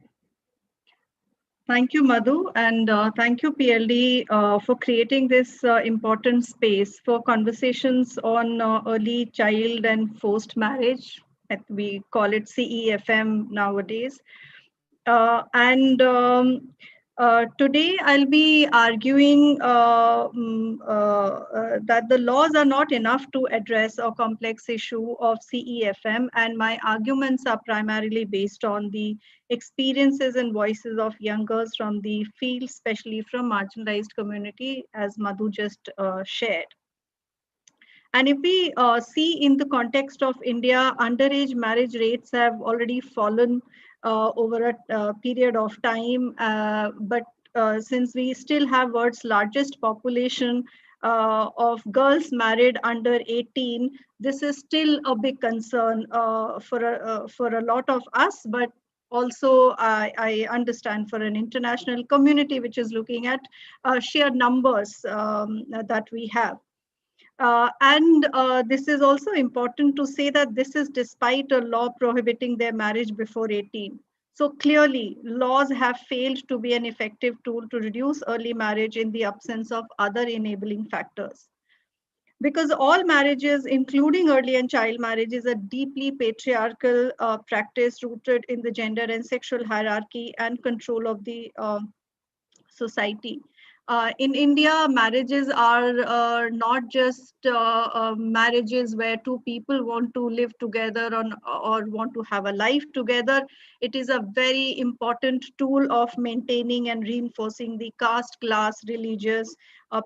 Thank you, Madhu, and thank you, PLD, for creating this important space for conversations on early child and forced marriage. We call it CEFM nowadays. Today I'll be arguing that the laws are not enough to address a complex issue of CEFM, and my arguments are primarily based on the experiences and voices of young girls from the field, especially from marginalized community, as Madhu just shared. And if we see in the context of India, underage marriage rates have already fallen over a period of time. But since we still have world's largest population of girls married under 18, this is still a big concern for a lot of us, but also I understand for an international community which is looking at sheer numbers that we have. This is also important to say that this is despite a law prohibiting their marriage before 18. So clearly, laws have failed to be an effective tool to reduce early marriage in the absence of other enabling factors. Because all marriages, including early and child marriage, is a deeply patriarchal practice rooted in the gender and sexual hierarchy and control of the society. In India, marriages are not just marriages where two people want to live together or want to have a life together. It is a very important tool of maintaining and reinforcing the caste, class, religious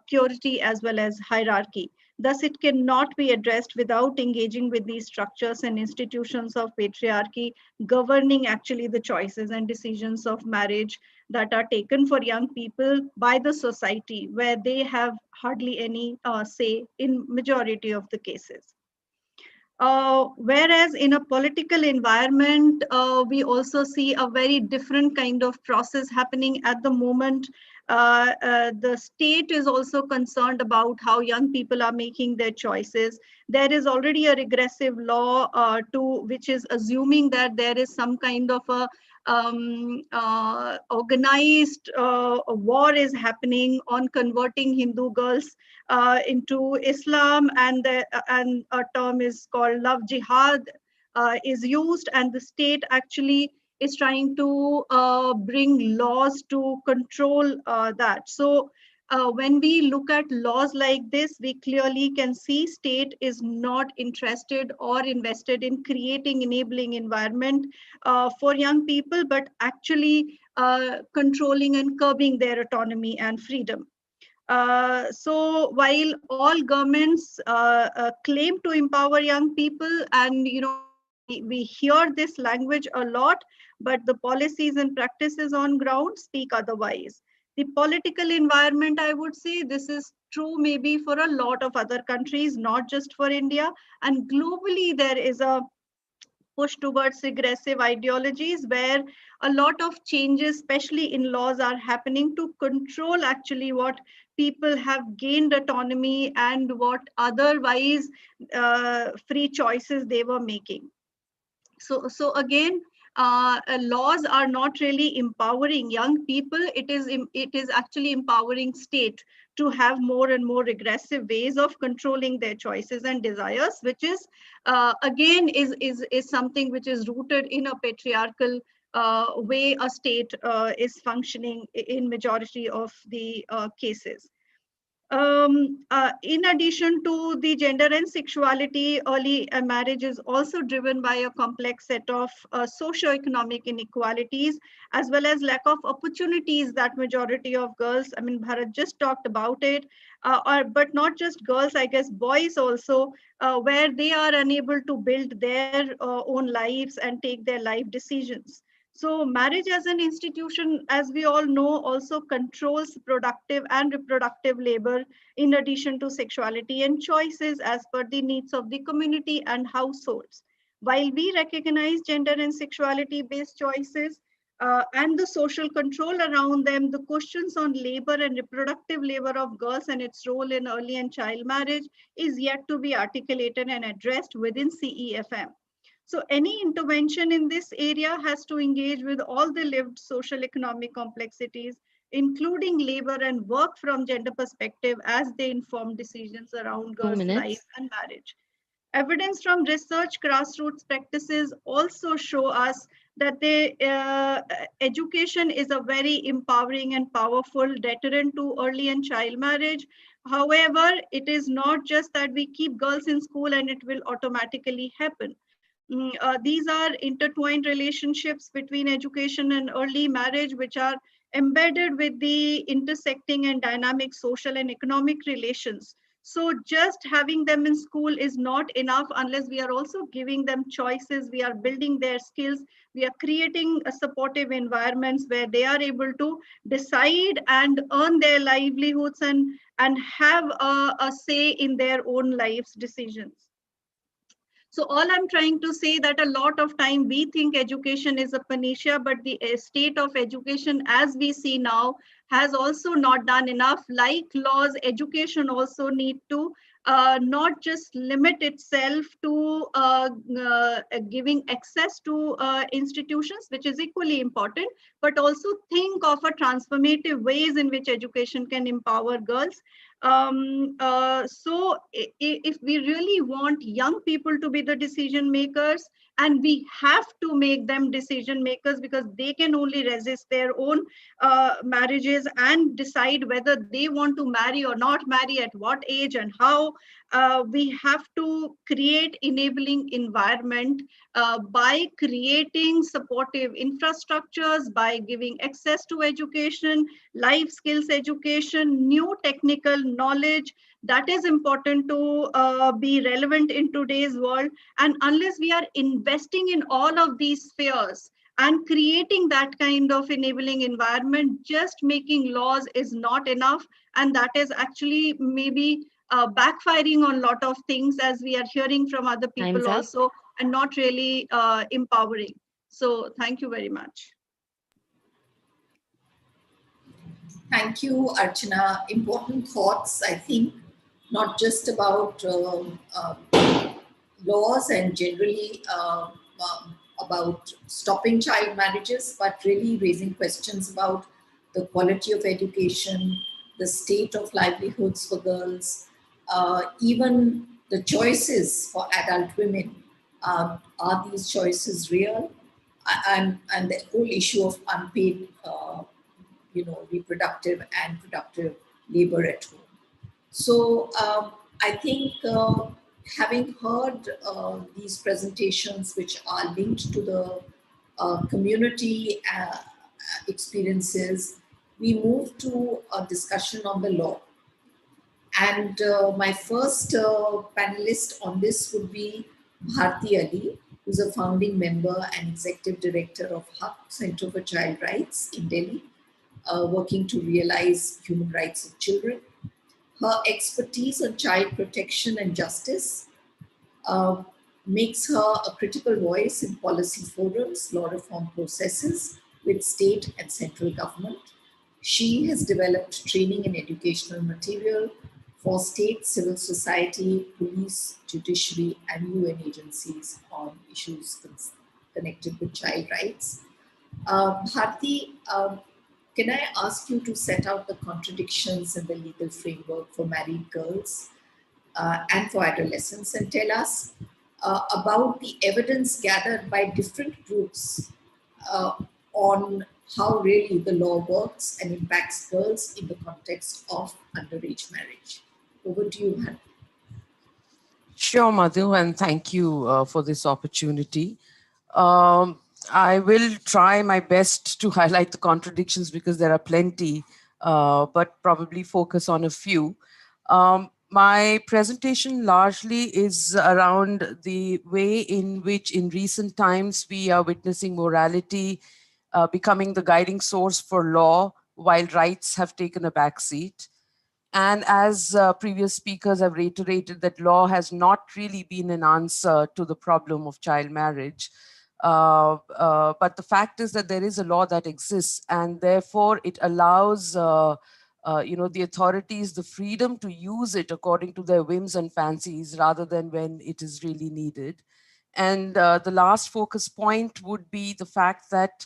purity as well as hierarchy. Thus, it cannot be addressed without engaging with these structures and institutions of patriarchy governing actually the choices and decisions of marriage that are taken for young people by the society, where they have hardly any say in majority of the cases. Whereas in a political environment, we also see a very different kind of process happening at the moment. The state is also concerned about how young people are making their choices. There is already a regressive law which is assuming that there is some kind of a organized war is happening on converting Hindu girls into Islam, and a term is called love jihad is used, and the state actually is trying to bring laws to control that. So when we look at laws like this, we clearly can see state is not interested or invested in creating enabling environment for young people, but actually controlling and curbing their autonomy and freedom. So while all governments claim to empower young people, and we hear this language a lot, but the policies and practices on ground speak otherwise. The political environment, I would say, this is true maybe for a lot of other countries, not just for India. And globally, there is a push towards regressive ideologies where a lot of changes, especially in laws, are happening to control actually what people have gained autonomy and what otherwise free choices they were making. So again, laws are not really empowering young people. It is actually empowering state to have more and more regressive ways of controlling their choices and desires, which is again is something which is rooted in a patriarchal way a state is functioning in majority of the cases. In addition to the gender and sexuality, early marriage is also driven by a complex set of socio-economic inequalities, as well as lack of opportunities that majority of girls, I mean, Bharat just talked about it, but not just girls, I guess boys also, where they are unable to build their own lives and take their life decisions. So marriage as an institution, as we all know, also controls productive and reproductive labor in addition to sexuality and choices as per the needs of the community and households. While we recognize gender and sexuality based choices and the social control around them, the questions on labor and reproductive labor of girls and its role in early and child marriage is yet to be articulated and addressed within CEFM. So any intervention in this area has to engage with all the lived social economic complexities, including labor and work from gender perspective as they inform decisions around girls' life and marriage. Evidence from research grassroots practices also show us that education is a very empowering and powerful deterrent to early and child marriage. However, it is not just that we keep girls in school and it will automatically happen. These are intertwined relationships between education and early marriage, which are embedded with the intersecting and dynamic social and economic relations. So just having them in school is not enough unless we are also giving them choices, we are building their skills, we are creating a supportive environments where they are able to decide and earn their livelihoods and have a say in their own life's decisions. So all I'm trying to say that a lot of time we think education is a panacea, but the state of education as we see now has also not done enough. Like laws, education also need to not just limit itself to giving access to institutions, which is equally important, but also think of a transformative ways in which education can empower girls. So if we really want young people to be the decision makers, and we have to make them decision makers because they can only resist their own marriages and decide whether they want to marry or not marry, at what age and how. We have to create enabling environment by creating supportive infrastructures, by giving access to education, life skills education, new technical knowledge that is important to be relevant in today's world. And unless we are investing in all of these spheres and creating that kind of enabling environment, just making laws is not enough. And that is actually maybe backfiring on a lot of things, as we are hearing from other people also, and not really empowering. So thank you very much. Thank you, Archana. Important thoughts, I think, not just about laws and generally about stopping child marriages, but really raising questions about the quality of education, the state of livelihoods for girls, even the choices for adult women. Are these choices real? And the whole issue of unpaid, reproductive and productive labor at home. So I think having heard these presentations, which are linked to the community experiences, we move to a discussion on the law. And my first panelist on this would be Bharti Ali, who's a founding member and executive director of HUC, Center for Child Rights in Delhi, working to realize human rights of children. Her expertise on child protection and justice uh, makes her a critical voice in policy forums, law reform processes with state and central government. She has developed training and educational material for state, civil society, police, judiciary, and UN agencies on issues connected with child rights. Bharti, can I ask you to set out the contradictions in the legal framework for married girls and for adolescents and tell us about the evidence gathered by different groups uh, on how really the law works and impacts girls in the context of underage marriage. Over to you, Bharti. Sure, Madhu, and thank you for this opportunity. Um, I will try my best to highlight the contradictions because there are plenty, but probably focus on a few. My presentation largely is around the way in which in recent times we are witnessing morality becoming the guiding source for law while rights have taken a backseat. And as previous speakers have reiterated, that law has not really been an answer to the problem of child marriage. But the fact is that there is a law that exists, and therefore it allows the authorities the freedom to use it according to their whims and fancies rather than when it is really needed. And the last focus point would be the fact that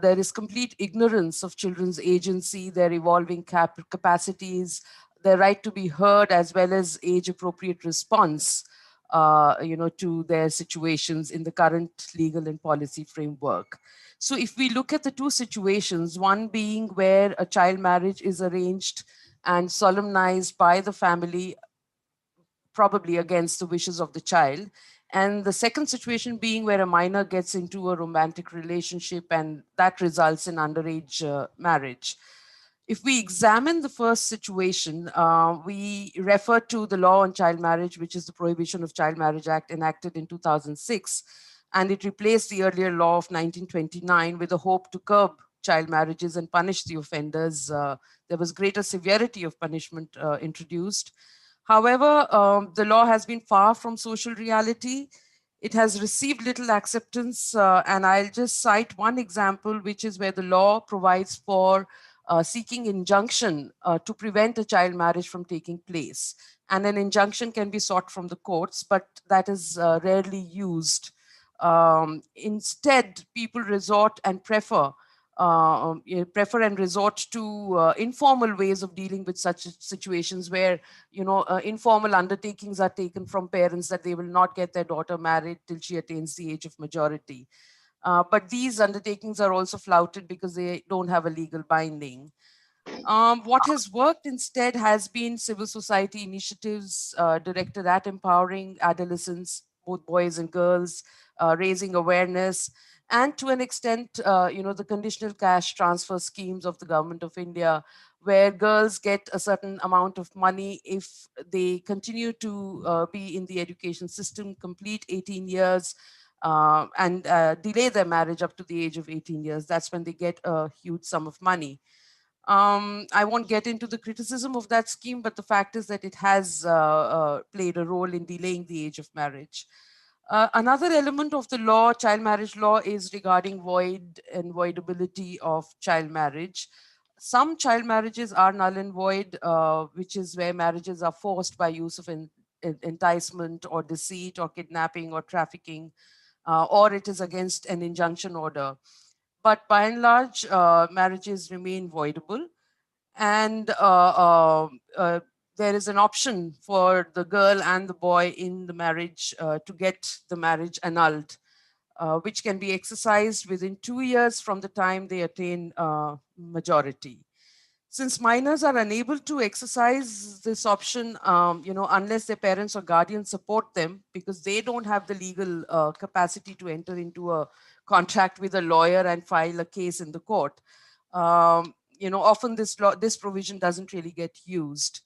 there is complete ignorance of children's agency, their evolving capacities, their right to be heard, as well as age-appropriate response, to their situations in the current legal and policy framework. So if we look at the two situations, one being where a child marriage is arranged and solemnized by the family, probably against the wishes of the child. And the second situation being where a minor gets into a romantic relationship and that results in underage marriage. If we examine the first situation, we refer to the law on child marriage, which is the Prohibition of Child Marriage Act enacted in 2006. And it replaced the earlier law of 1929 with a hope to curb child marriages and punish the offenders. There was greater severity of punishment introduced. However, the law has been far from social reality. It has received little acceptance, and I'll just cite one example, which is where the law provides for seeking injunction to prevent a child marriage from taking place. And an injunction can be sought from the courts, but that is rarely used. Instead, people resort and prefer and resort to informal ways of dealing with such situations where informal undertakings are taken from parents that they will not get their daughter married till she attains the age of majority. But these undertakings are also flouted because they don't have a legal binding. What has worked instead has been civil society initiatives directed at empowering adolescents, both boys and girls, raising awareness, and to an extent, the conditional cash transfer schemes of the government of India, where girls get a certain amount of money if they continue to be in the education system, complete 18 years, and delay their marriage up to the age of 18 years. That's when they get a huge sum of money. I won't get into the criticism of that scheme, but the fact is that it has played a role in delaying the age of marriage. Another element of the law, child marriage law, is regarding void and voidability of child marriage. some child marriages are null and void, which is where marriages are forced by use of enticement or deceit or kidnapping or trafficking, or it is against an injunction order. But by and large, marriages remain voidable. And there is an option for the girl and the boy in the marriage to get the marriage annulled, which can be exercised within 2 years from the time they attain majority. Since minors are unable to exercise this option, unless their parents or guardians support them, because they don't have the legal capacity to enter into a contract with a lawyer and file a case in the court. Often this provision doesn't really get used.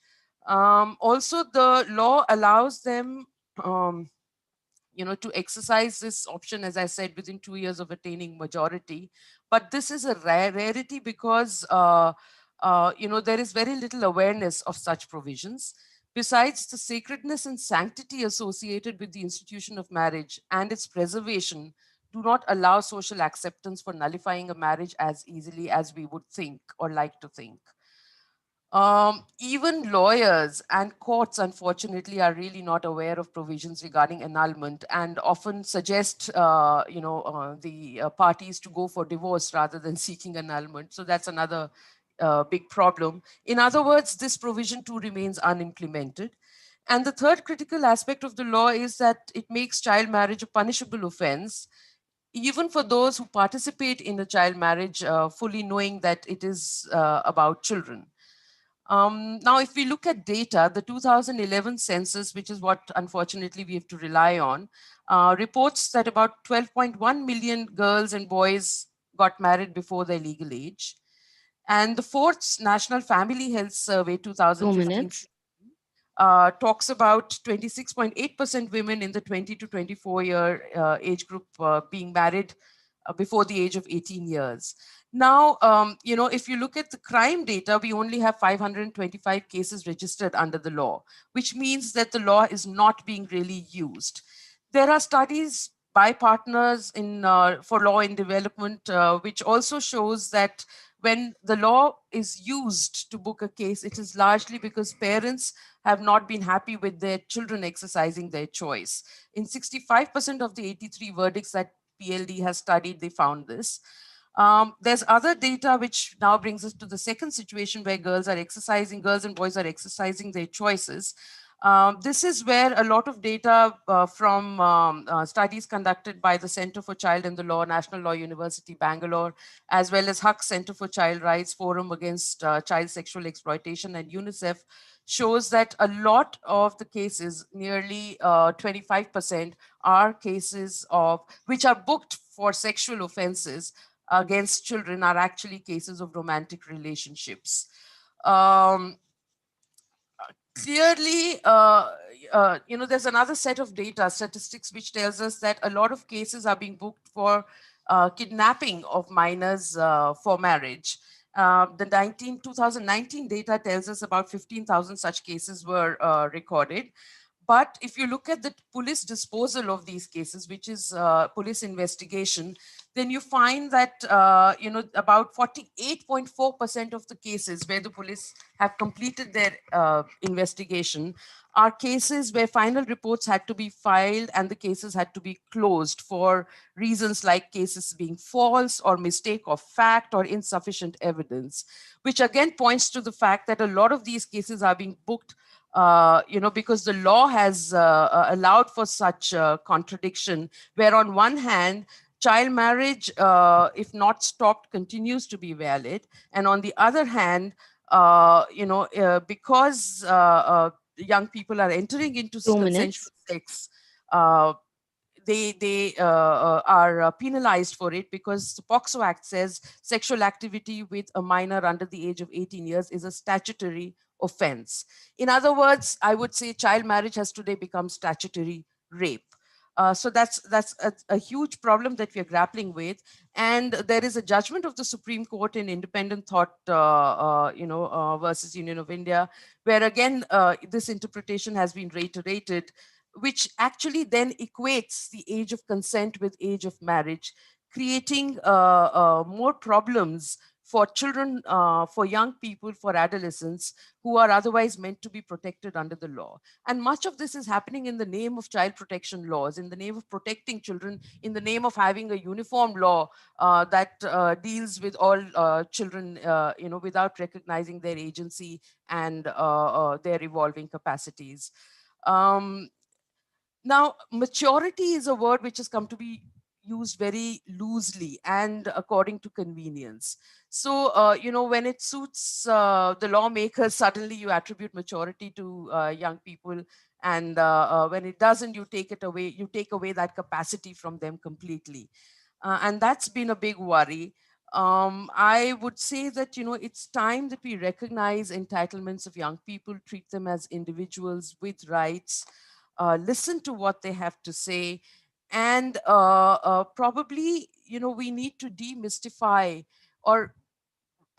Also, the law allows them to exercise this option, as I said, within 2 years of attaining majority. But this is a rarity because, there is very little awareness of such provisions. Besides, the sacredness and sanctity associated with the institution of marriage and its preservation do not allow social acceptance for nullifying a marriage as easily as we would think or like to think. Even lawyers and courts, unfortunately, are really not aware of provisions regarding annulment and often suggest, the parties to go for divorce rather than seeking annulment. So that's another big problem. In other words, this provision too remains unimplemented. And the third critical aspect of the law is that it makes child marriage a punishable offense, even for those who participate in a child marriage, fully knowing that it is about children. Now, if we look at data, the 2011 census, which is what unfortunately we have to rely on, reports that about 12.1 million girls and boys got married before their legal age. And the fourth National Family Health Survey 2 2015 minutes. talks about 26.8% women in the 20 to 24 year age group being married before the age of 18 years. Now, if you look at the crime data, we only have 525 cases registered under the law, which means that the law is not being really used. There are studies by partners in for law in development, which also shows that when the law is used to book a case, it is largely because parents have not been happy with their children exercising their choice. In 65% of the 83 verdicts that PLD has studied, they found this. There's other data which now brings us to the second situation where girls and boys are exercising their choices. This is where a lot of data from studies conducted by the Center for Child and the Law, National Law University, Bangalore, as well as Huck Center for Child Rights, Forum Against Child Sexual Exploitation, and UNICEF, shows that a lot of the cases, nearly 25%, are cases of which are booked for sexual offenses against children are actually cases of romantic relationships. Clearly, there's another set of data, statistics, which tells us that a lot of cases are being booked for kidnapping of minors for marriage. The 2019 data tells us about 15,000 such cases were recorded. But if you look at the police disposal of these cases, which is police investigation, then you find that about 48.4% of the cases where the police have completed their investigation are cases where final reports had to be filed and the cases had to be closed for reasons like cases being false or mistake of fact or insufficient evidence, which again points to the fact that a lot of these cases are being booked because the law has allowed for such contradiction, where on one hand, child marriage, if not stopped, continues to be valid. And on the other hand, because young people are entering into 2 consensual minutes. sex, they are penalized for it, because the POCSO Act says sexual activity with a minor under the age of 18 years is a statutory offense. In other words, I would say child marriage has today become statutory rape. So that's a huge problem that we are grappling with. And there is a judgment of the Supreme Court in Independent Thought, versus Union of India, where again, this interpretation has been reiterated, which actually then equates the age of consent with age of marriage, creating more problems for children, for young people, for adolescents who are otherwise meant to be protected under the law. And much of this is happening in the name of child protection laws, in the name of protecting children, in the name of having a uniform law that deals with all children, without recognizing their agency and their evolving capacities. Now, maturity is a word which has come to be used very loosely and according to convenience. So, when it suits the lawmakers, suddenly you attribute maturity to young people. And when it doesn't, you take away that capacity from them completely. And that's been a big worry. I would say that, it's time that we recognize entitlements of young people, treat them as individuals with rights, listen to what they have to say, and probably, we need to demystify, or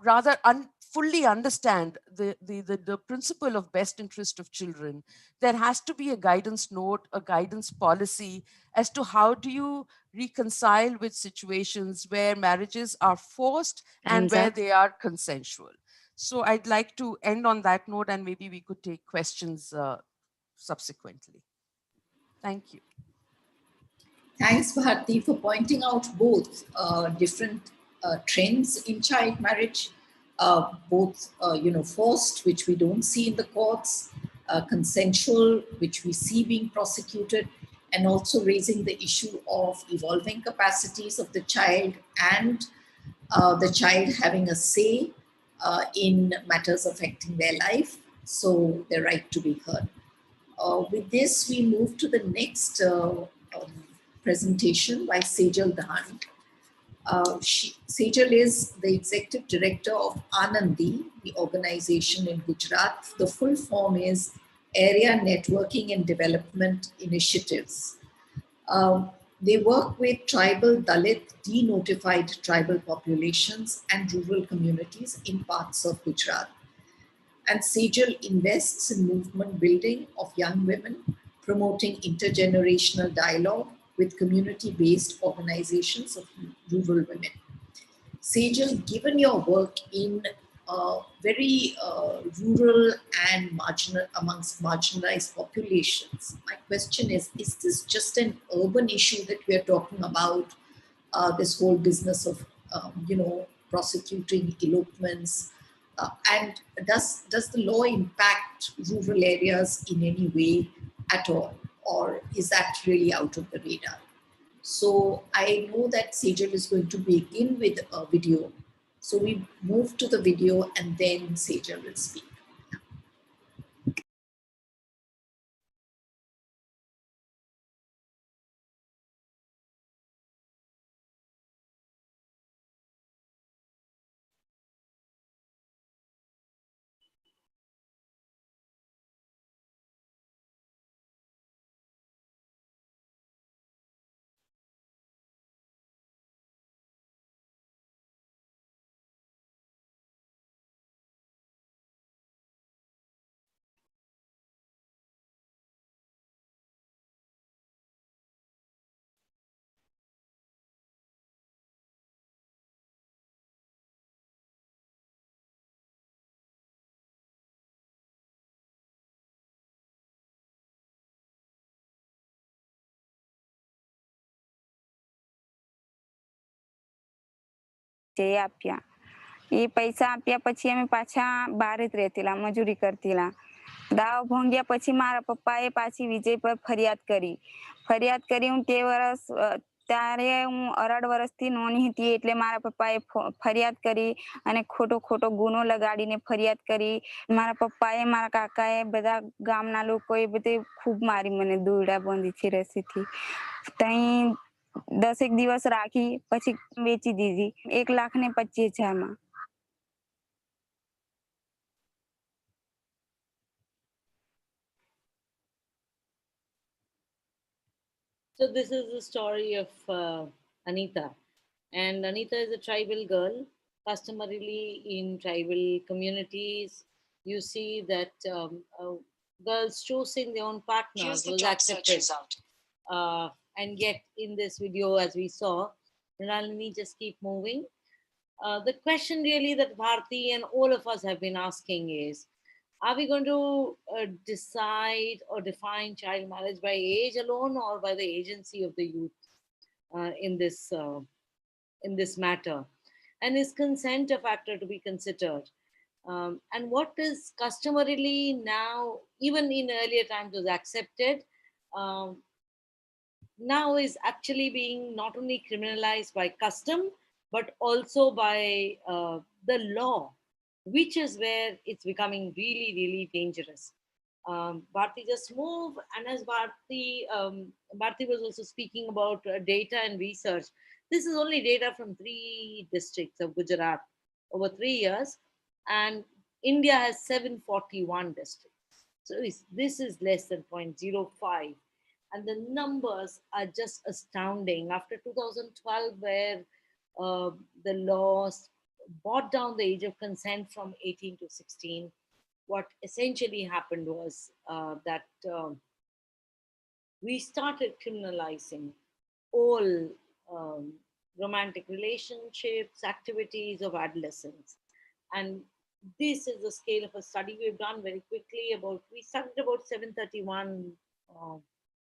rather fully understand the principle of best interest of children. There has to be a guidance note, a guidance policy as to how do you reconcile with situations where marriages are forced and Time's where up. they are consensual. So I'd like to end on that note, and maybe we could take questions subsequently. Thank you. Thanks, Bharti, for pointing out both different trends in child marriage, both forced, which we don't see in the courts, consensual, which we see being prosecuted, and also raising the issue of evolving capacities of the child and the child having a say in matters affecting their life, so their right to be heard. With this, we move to the next presentation by Sejal Dhan. Sejal is the executive director of Anandi, the organization in Gujarat. The full form is Area Networking and Development Initiatives. They work with tribal, Dalit, denotified tribal populations and rural communities in parts of Gujarat. And Sejal invests in movement building of young women, promoting intergenerational dialogue with community-based organizations of rural women. Sejal, given your work in very rural and amongst marginalized populations, my question is this just an urban issue that we are talking about, this whole business of, prosecuting elopements? And does the law impact rural areas in any way at all? Or is that really out of the radar? So I know that Sejal is going to begin with a video. So we move to the video and then Sejal will speak. જે આપ્યા એ પૈસા આપ્યા પછી અમે પાછા બહાર જ રહેતીલા મજૂરી કરતીલા દાવ ભાંગ્યા પછી મારા પપ્પાએ પાછી વિજય પર ફરિયાદ કરી હું તે વર્ષ ત્યારે હું 18 વર્ષથી નાની હતી એટલે મારા પપ્પાએ ફરિયાદ કરી અને ખોટો ગુનો લગાડીને ફરિયાદ કરી મારા પપ્પાએ મારા કાકાએ બધા ગામના લોકોએ બધે ખૂબ મારી મને દોરડા બાંધીથી રસીથી તઈ 10 દિવસ રાખી પછી વેચી દીધી 1,25,000 માં. So this is the story of Anita. And Anita is a tribal girl. Customarily in tribal communities, you see that girls choosing their own partners was accepted. And yet in this video, as we saw, Mrinalini, just keep moving. The question really that Bharti and all of us have been asking is, are we going to decide or define child marriage by age alone or by the agency of the youth in this matter? And is consent a factor to be considered? And what is customarily now, even in earlier times, was accepted, um, now is actually being not only criminalized by custom but also by the law, which is where it's becoming really, really dangerous. Bharti just moved, and as Bharti was also speaking about data and research. This is only data from 3 districts of Gujarat over 3 years, and India has 741 districts. So this is less than 0.05, and the numbers are just astounding. After 2012, where uh, the laws brought down the age of consent from 18 to 16, what essentially happened was that we started criminalizing all um, romantic relationships, activities of adolescents. And this is the scale of a study we've done very quickly. We studied about 731 uh,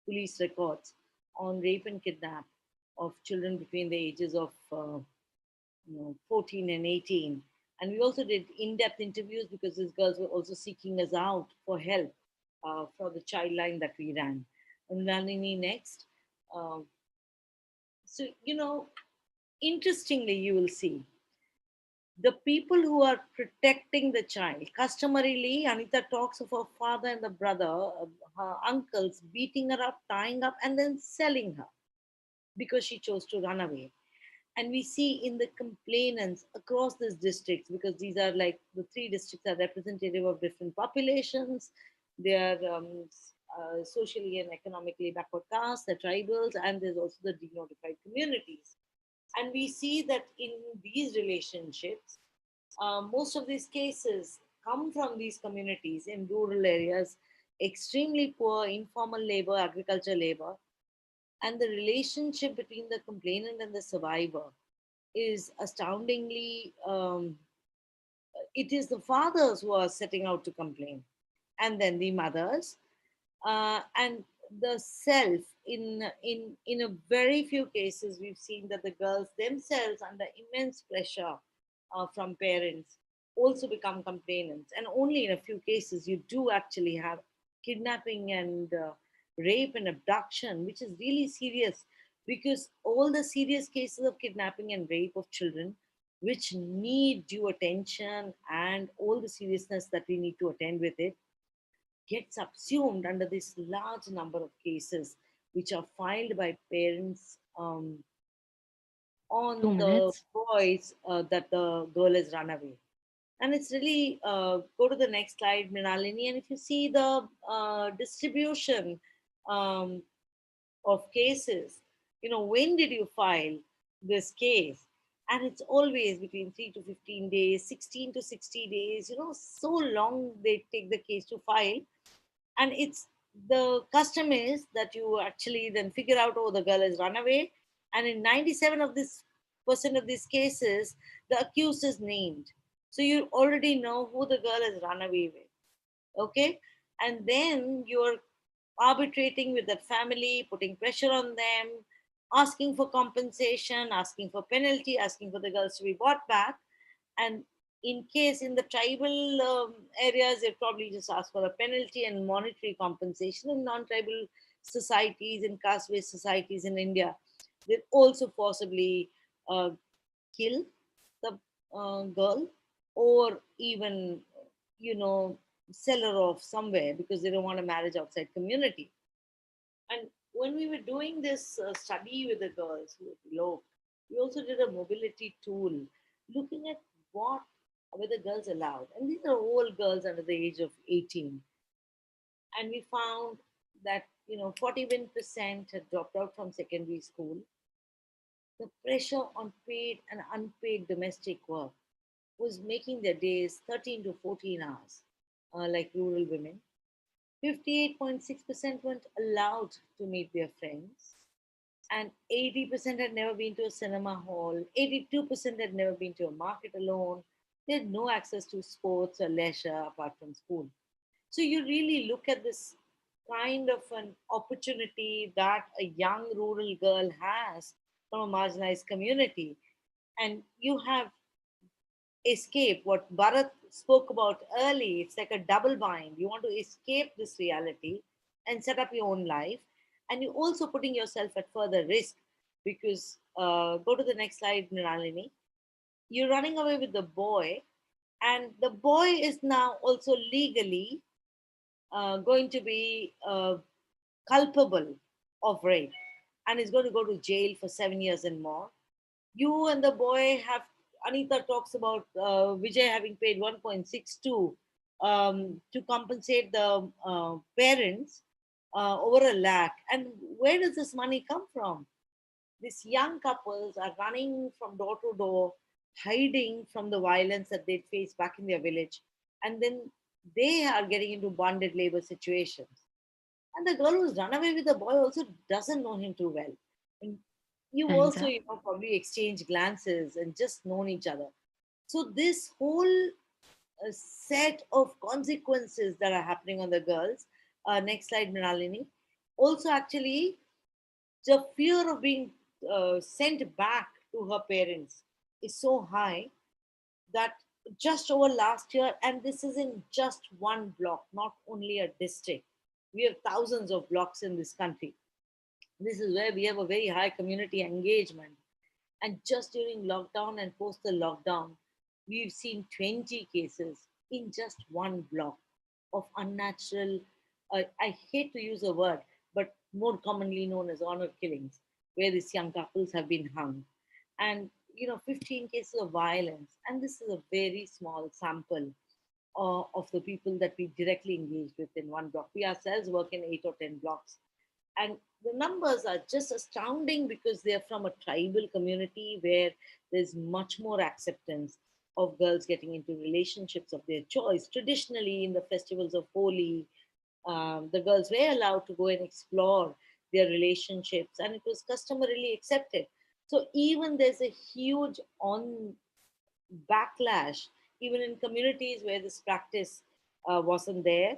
police records on rape and kidnap of children between the ages of 14 and 18. And we also did in-depth interviews because these girls were also seeking us out for help for the child line that we ran. And Nalini next. Uh, so, interestingly, you will see the people who are protecting the child. Customarily, Anita talks of her father and the brother, her uncles beating her up, tying up, and then selling her because she chose to run away. And we see in the complainants across these districts, because these are like the 3 districts are representative of different populations. They are socially and economically backward castes, the tribals, and there's also the denotified communities. And we see that in these relationships, most of these cases come from these communities in rural areas, extremely poor informal labor, agriculture labor, and the relationship between the complainant and the survivor is astoundingly, it is the fathers who are setting out to complain, and then the mothers, and the self. In a very few cases, we've seen that the girls themselves, under immense pressure from parents, also become complainants. And only in a few cases you do actually have kidnapping and rape and abduction, which is really serious, because all the serious cases of kidnapping and rape of children, which need due attention and all the seriousness that we need to attend with it, get subsumed under this large number of cases which are filed by parents Two on the minutes. boys that the girl has run away. And it's really, go to the next slide, Mrinalini, and if you see the distribution um, of cases, when did you file this case? And it's always between 3 to 15 days, 16 to 60 days, so long they take the case to file. And it's the custom is that you actually then figure out, oh, the girl has run away. And in 97 of this percent of these cases, the accused is named. So you already know who the girl has run away with. Okay. And then you're arbitrating with that family, putting pressure on them, asking for compensation, asking for penalty, asking for the girls to be brought back. And in case in the tribal areas, they probably just ask for a penalty and monetary compensation. In non-tribal societies and caste-based societies in India, they also forcibly uh, kill the girl, or even, sell her off somewhere because they don't want a marriage outside community. And when we were doing this study with the girls who were below, we also did a mobility tool looking at what were the girls allowed. And these are all girls under the age of 18. And we found that, 41% had dropped out from secondary school. The pressure on paid and unpaid domestic work was making their days 13 to 14 hours, like rural women. 58.6% weren't allowed to meet their friends. and 80% had never been to a cinema hall, 82% had never been to a market alone. They had no access to sports or leisure apart from school. So you really look at this kind of an opportunity that a young rural girl has from a marginalized community, and you have escape what Bharat spoke about early. It's like a double bind. You want to escape this reality and set up your own life, and you're also putting yourself at further risk because go to the next slide, Niralini. You're running away with the boy, and the boy is now also legally going to be culpable of rape and is going to go to jail for 7 years and more. You and the boy have, Anita talks about Vijay having paid 1.62 to compensate the parents over a lakh. And where does this money come from? These young couples are running from door to door, hiding from the violence that they face back in their village. And then they are getting into bonded labor situations. And the girl who's run away with the boy also doesn't know him too well. And you also, probably exchange glances and just known each other. So this whole set of consequences that are happening on the girls. Next slide, Mrinalini. Also, actually, the fear of being sent back to her parents is so high that just over last year, and this is in just one block, not only a district. We have thousands of blocks in this country. This is where we have a very high community engagement. And just during lockdown and post the lockdown, we've seen 20 cases in just one block of unnatural, I hate to use a word, but more commonly known as honor killings, where these young couples have been hung. And 15 cases of violence. And this is a very small sample of the people that we directly engage with in one block. We ourselves work in 8 or 10 blocks. And the numbers are just astounding because they're from a tribal community where there's much more acceptance of girls getting into relationships of their choice. Traditionally, in the festivals of Holi, the girls were allowed to go and explore their relationships, and it was customarily accepted. So even there's a huge backlash, even in communities where this practice wasn't there.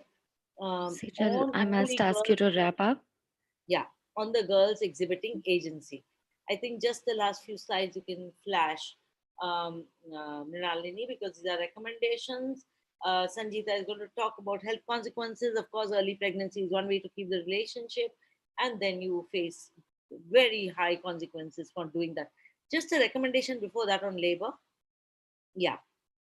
Sejal, I must ask you to wrap up. Yeah, on the girls exhibiting agency. I think just the last few slides you can flash, Mrinalini, because these are recommendations. Sangeeta is going to talk about health consequences. Of course, early pregnancy is one way to keep the relationship, and then you face very high consequences for doing that. Just a recommendation before that on labor. Yeah.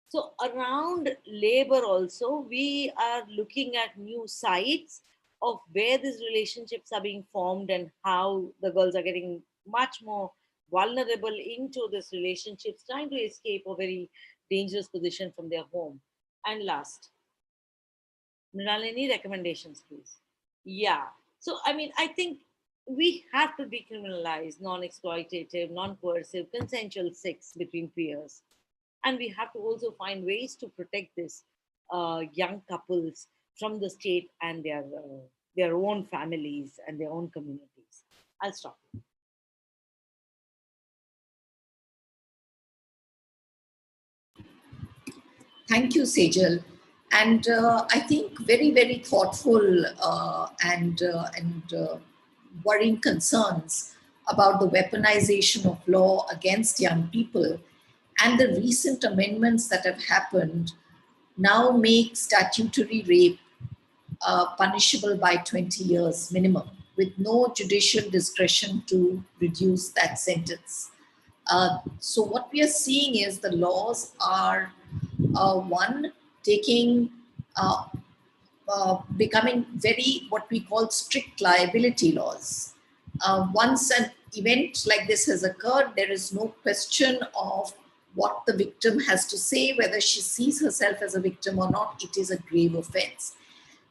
So around labor also, we are looking at new sites of where these relationships are being formed and how the girls are getting much more vulnerable into these relationships, trying to escape a very dangerous position from their home. And last, Mrinalini, recommendations, please. Yeah. So, I think we have to decriminalize non-exploitative, non-coercive, consensual sex between peers. And we have to also find ways to protect this young couples from the state and their own families and their own communities. I'll stop. Thank you, Sejal. And I think very, very thoughtful and worrying concerns about the weaponization of law against young people, and the recent amendments that have happened now make statutory rape punishable by 20 years minimum, with no judicial discretion to reduce that sentence. So what we are seeing is the laws are one taking becoming very what we call strict liability laws. Once an event like this has occurred, there is no question of what the victim has to say, whether she sees herself as a victim or not. It is a grave offense.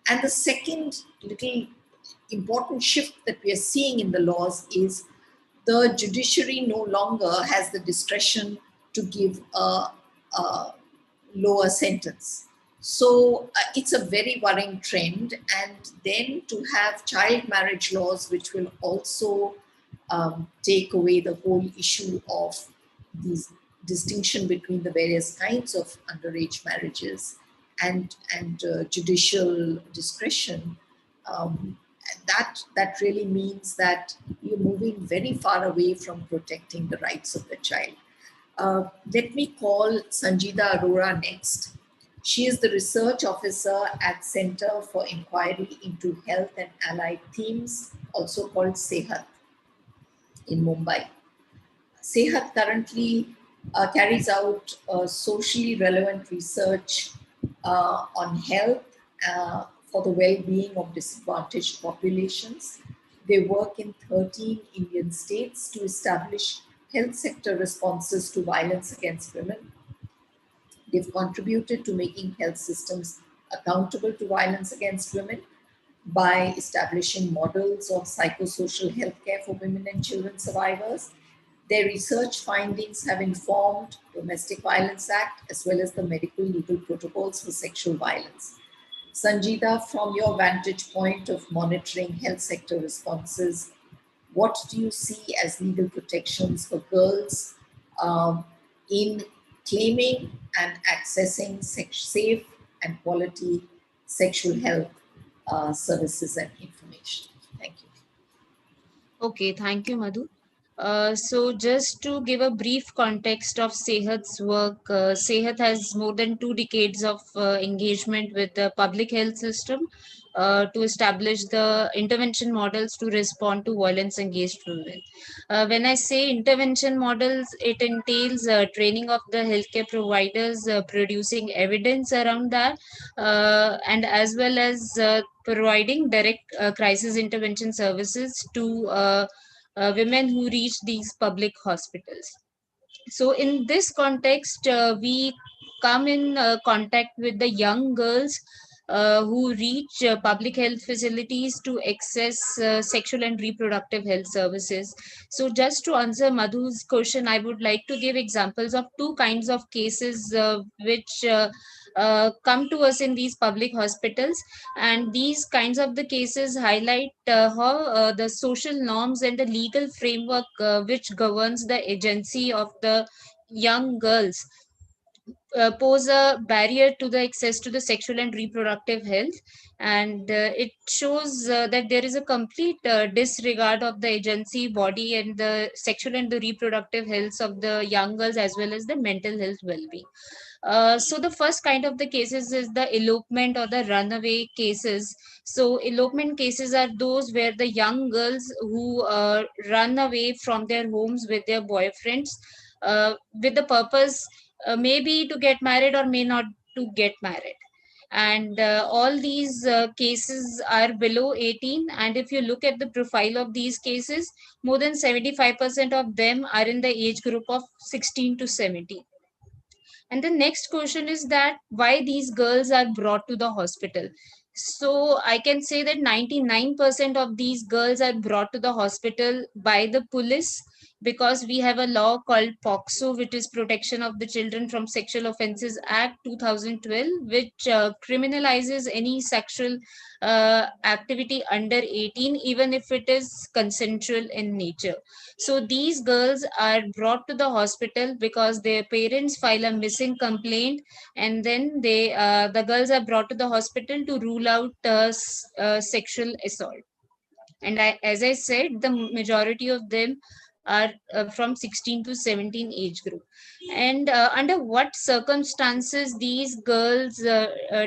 And the second little important shift that we are seeing in the laws is the judiciary no longer has the discretion to give a lower sentence. So it's a very worrying trend. And then to have child marriage laws, which will also take away the whole issue of these distinction between the various kinds of underage marriages and judicial discretion, that really means that you're moving very far away from protecting the rights of the child. Let me call Sanjida Arora next. She is the research officer at Center for Inquiry into Health and Allied Themes, also called Sehat, in Mumbai. Sehat currently carries out socially relevant research on health for the well-being of disadvantaged populations. They work in 13 Indian states to establish health sector responses to violence against women. They've contributed to making health systems accountable to violence against women by establishing models of psychosocial healthcare for women and children survivors. Their research findings have informed Domestic Violence Act as well as the medical legal protocols for sexual violence. Sanjida, from your vantage point of monitoring health sector responses, what do you see as legal protections for girls in claiming and accessing safe and quality sexual health services and information? Thank you. Okay, thank you, Madhu. So just to give a brief context of Sehat's work, Sehat has more than 2 decades of engagement with the public health system to establish the intervention models to respond to violence against women. When I say intervention models, it entails training of the healthcare providers, producing evidence around that, and as well as providing direct crisis intervention services to women who reach these public hospitals. So in this context, we come in contact with the young girls who reach public health facilities to access sexual and reproductive health services. So just to answer Madhu's question, I would like to give examples of 2 kinds of cases which come to us in these public hospitals, and these kinds of the cases highlight how the social norms and the legal framework which governs the agency of the young girls pose a barrier to the access to the sexual and reproductive health, and it shows that there is a complete disregard of the agency body and the sexual and the reproductive health of the young girls as well as the mental health well-being. So the first kind of the cases is the elopement or the runaway cases. So elopement cases are those where the young girls who run away from their homes with their boyfriends with the purpose maybe to get married or may not to get married. And all these cases are below 18. And if you look at the profile of these cases, more than 75% of them are in the age group of 16 to 17. And the next question is that why these girls are brought to the hospital. So I can say that 99% of these girls are brought to the hospital by the police, because we have a law called POCSO, which is Protection of the Children from Sexual Offences Act 2012, which criminalizes any sexual activity under 18, even if it is consensual in nature. So these girls are brought to the hospital because their parents file a missing complaint, and then the girls are brought to the hospital to rule out sexual assault. And as I said, the majority of them are from 16 to 17 age group. And under what circumstances these girls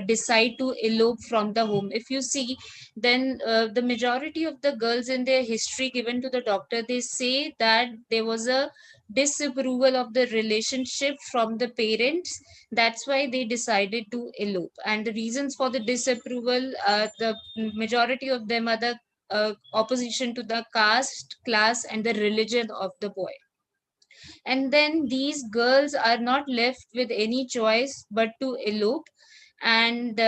decide to elope from the home? If you see, then the majority of the girls in their history given to the doctor, they say that there was a disapproval of the relationship from the parents. That's why they decided to elope. And the reasons for the disapproval, the majority of them are the opposition to the caste, class, and the religion of the boy. And then these girls are not left with any choice but to elope and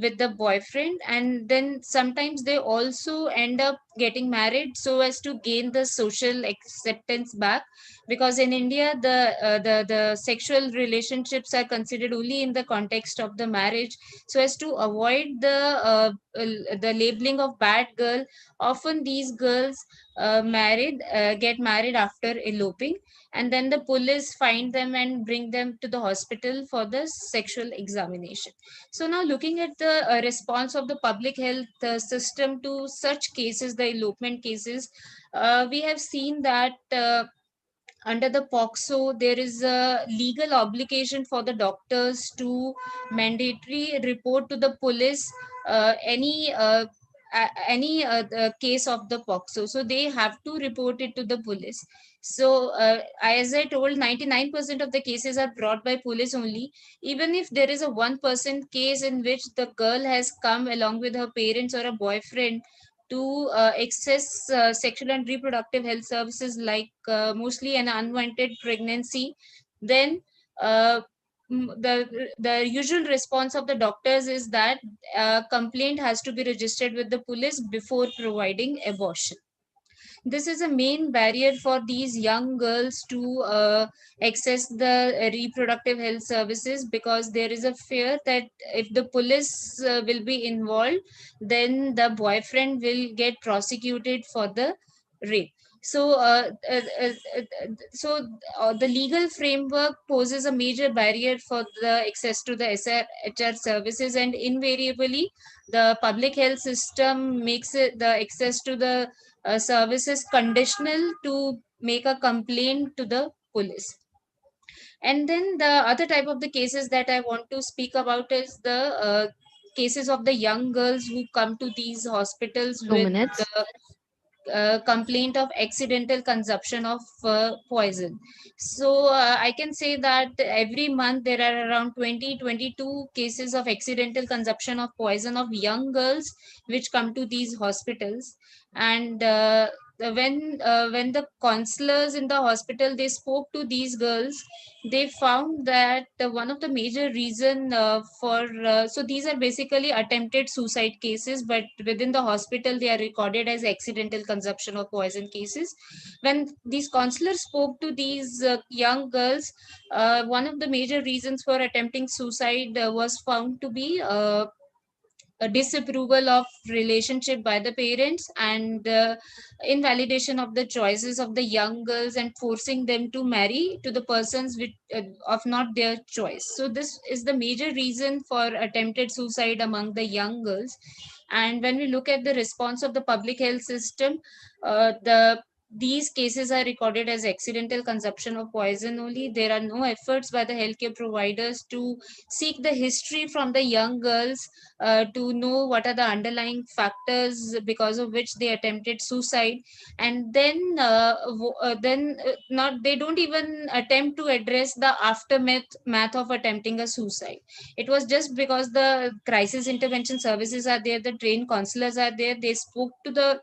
with the boyfriend. And then sometimes they also end up getting married so as to gain the social acceptance back, because in India the sexual relationships are considered only in the context of the marriage. So as to avoid the labeling of bad girl, often these girls get married after eloping, and then the police find them and bring them to the hospital for the sexual examination. So now looking at the response of the public health system to such cases, the elopement cases, we have seen that under the POCSO, there is a legal obligation for the doctors to mandatory report to the police any case of the POCSO. So they have to report it to the police. So as I told, 99% of the cases are brought by police only. Even if there is a 1% case in which the girl has come along with her parents or a boyfriend to access sexual and reproductive health services, like mostly an unwanted pregnancy, then the usual response of the doctors is that complaint has to be registered with the police before providing abortion. This is a main barrier for these young girls to access the reproductive health services, because there is a fear that if the police will be involved, then the boyfriend will get prosecuted for the rape. So the legal framework poses a major barrier for the access to the SRHR services, and invariably the public health system makes it the access to the services conditional to make a complaint to the police. And then the other type of the cases that I want to speak about is the cases of the young girls who come to these hospitals 2 with minutes. the complaint of accidental consumption of poison. So I can say that every month there are around 22 cases of accidental consumption of poison of young girls which come to these hospitals. And when the counselors in the hospital, they spoke to these girls, they found that one of the major reason so these are basically attempted suicide cases, but within the hospital they are recorded as accidental consumption of poison cases. When these counselors spoke to these young girls, one of the major reasons for attempting suicide was found to be a disapproval of relationship by the parents, and invalidation of the choices of the young girls, and forcing them to marry to the persons with of not their choice. So this is the major reason for attempted suicide among the young girls. And when we look at the response of the public health system, these cases are recorded as accidental consumption of poison only. There are no efforts by the healthcare providers to seek the history from the young girls, to know what are the underlying factors because of which they attempted suicide. And then not they don't even attempt to address the aftermath of attempting a suicide. It was just because the crisis intervention services are there, the trained counselors are there, they spoke to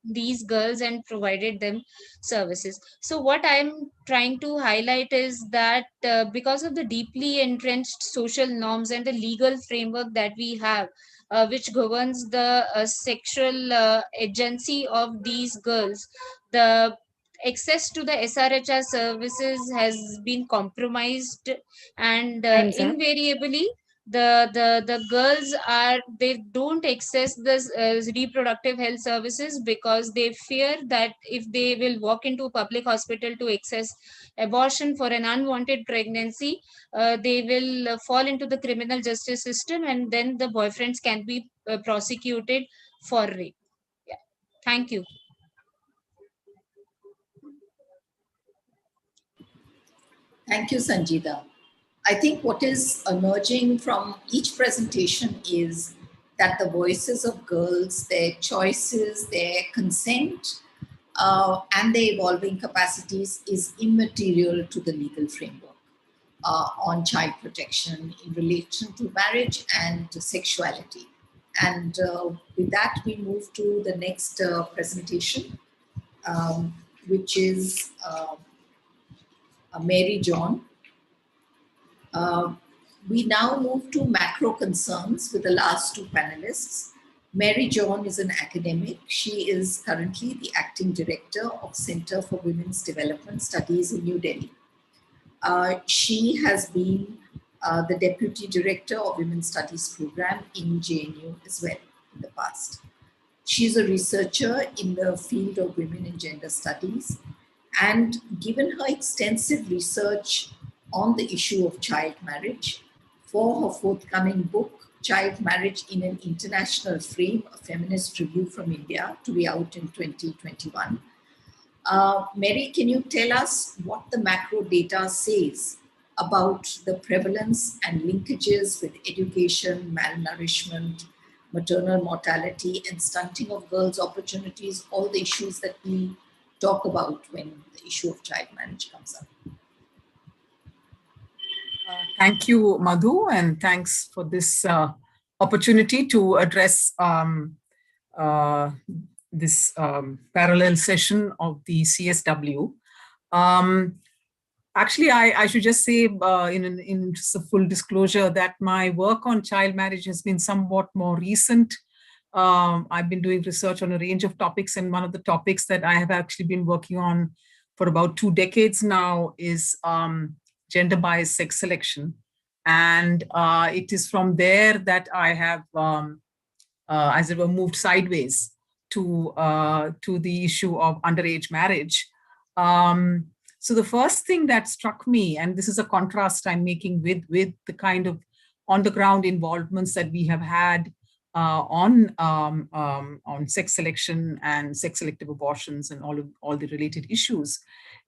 these girls and provided them services. So what I'm trying to highlight is that because of the deeply entrenched social norms and the legal framework that we have, which governs the sexual agency of these girls, the access to the SRHR services has been compromised. And Time's up. invariably the girls are, they don't access this reproductive health services because they fear that if they will walk into a public hospital to access abortion for an unwanted pregnancy, they will fall into the criminal justice system, and then the boyfriends can be prosecuted for rape. Yeah. Thank you. Thank you, Sanjita. I think what is emerging from each presentation is that the voices of girls, their choices, their consent, and their evolving capacities is immaterial to the legal framework on child protection in relation to marriage and sexuality. And with that, we move to the next presentation, which is Mary John. We now move to macro concerns with the last two panelists. Mary John is an academic. She is currently the acting director of Center for Women's Development Studies in New Delhi. She has been the deputy director of Women's Studies program in JNU as well in the past. She's a researcher in the field of women and gender studies, and given her extensive research on the issue of child marriage, for her forthcoming book, Child Marriage in an International Frame, a feminist review from India, to be out in 2021. Mary, can you tell us what the macro data says about the prevalence and linkages with education, malnourishment, maternal mortality, and stunting of girls' opportunities, all the issues that we talk about when the issue of child marriage comes up? Thank you, Madhu, and thanks for this opportunity to address this parallel session of the CSW. Actually, I should just say, in interest of full disclosure, that my work on child marriage has been somewhat more recent. I've been doing research on a range of topics, and one of the topics that I have actually been working on for about 2 decades now is gender-biased sex selection. And it is from there that I have, as it were, moved sideways to the issue of underage marriage. So the first thing that struck me, and this is a contrast I'm making with the kind of on-the-ground involvements that we have had on sex selection and sex-selective abortions and all the related issues,